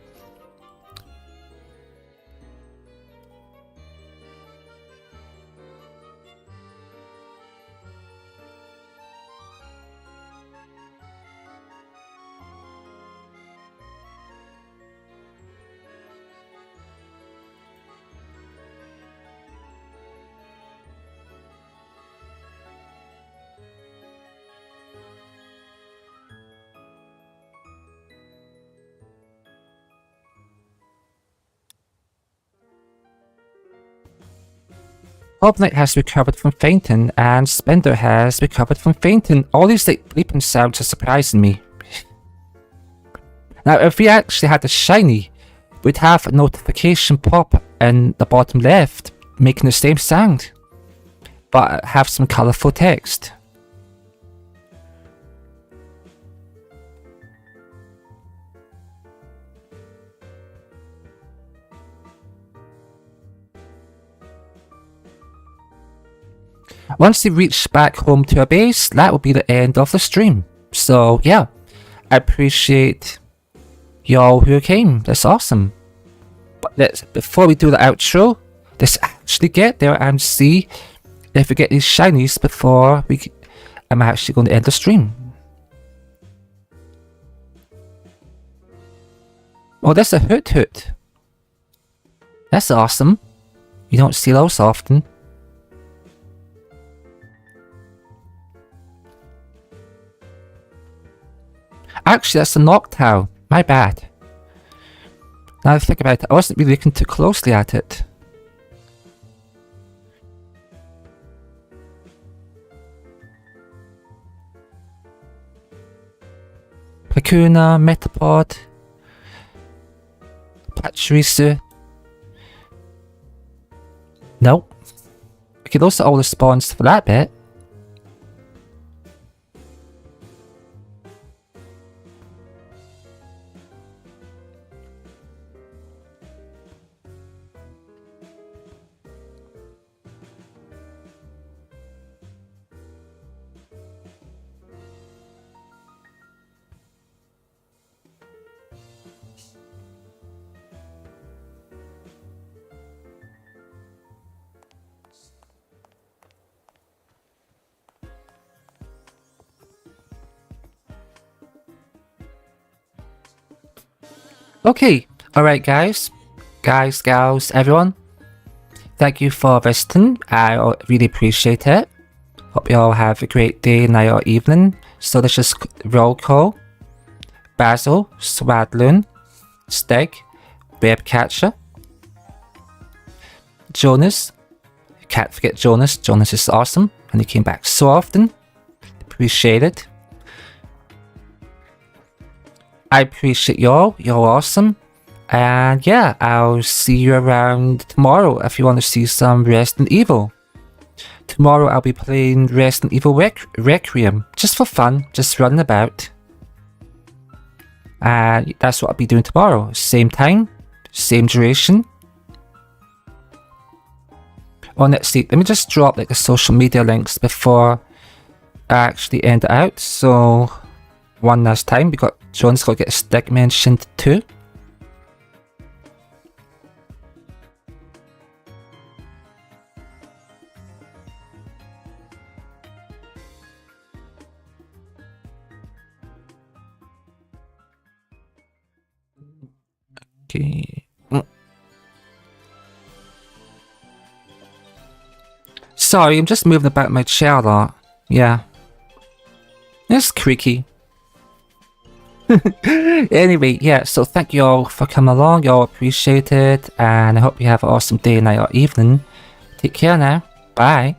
Cobblemon has recovered from fainting, and Spender has recovered from fainting. All these like bleeping sounds are surprising me. Now, if we actually had a shiny, we'd have a notification pop in the bottom left, making the same sound, but have some colourful text. Once we reach back home to our base, that will be the end of the stream. So yeah, I appreciate y'all who came. That's awesome. But before we do the outro, let's actually get there and see if we get these shinies before I'm actually going to end the stream. Oh, that's a Hoot Hoot. That's awesome. You don't see those often. Actually, that's a Noctowl. My bad. Now I think about it, I wasn't really looking too closely at it. Kakuna, Metapod, Pachirisu. Nope. Okay, those are all the spawns for that bit. Okay, alright guys, gals, everyone. Thank you for visiting, I really appreciate it. Hope you all have a great day, night or evening. So this is roll call. Basil, Swadloon, Stig, Webcatcher, Jonas. Can't forget Jonas, Jonas is awesome and he came back so often. Appreciate it. I appreciate y'all, you're awesome. And yeah, I'll see you around tomorrow if you want to see some Resident Evil. Tomorrow I'll be playing Resident Evil Requiem, just for fun, just running about. And that's what I'll be doing tomorrow. Same time, same duration. Oh, let's see, let me just drop like the social media links before I actually end it out. So, one last time, we got John's got to get a stick mentioned too. Okay. Sorry, I'm just moving about my chair a lot. Yeah. It's creaky. Anyway, yeah, so thank you all for coming along. You all appreciate it. And I hope you have an awesome day, night, or evening. Take care now. Bye.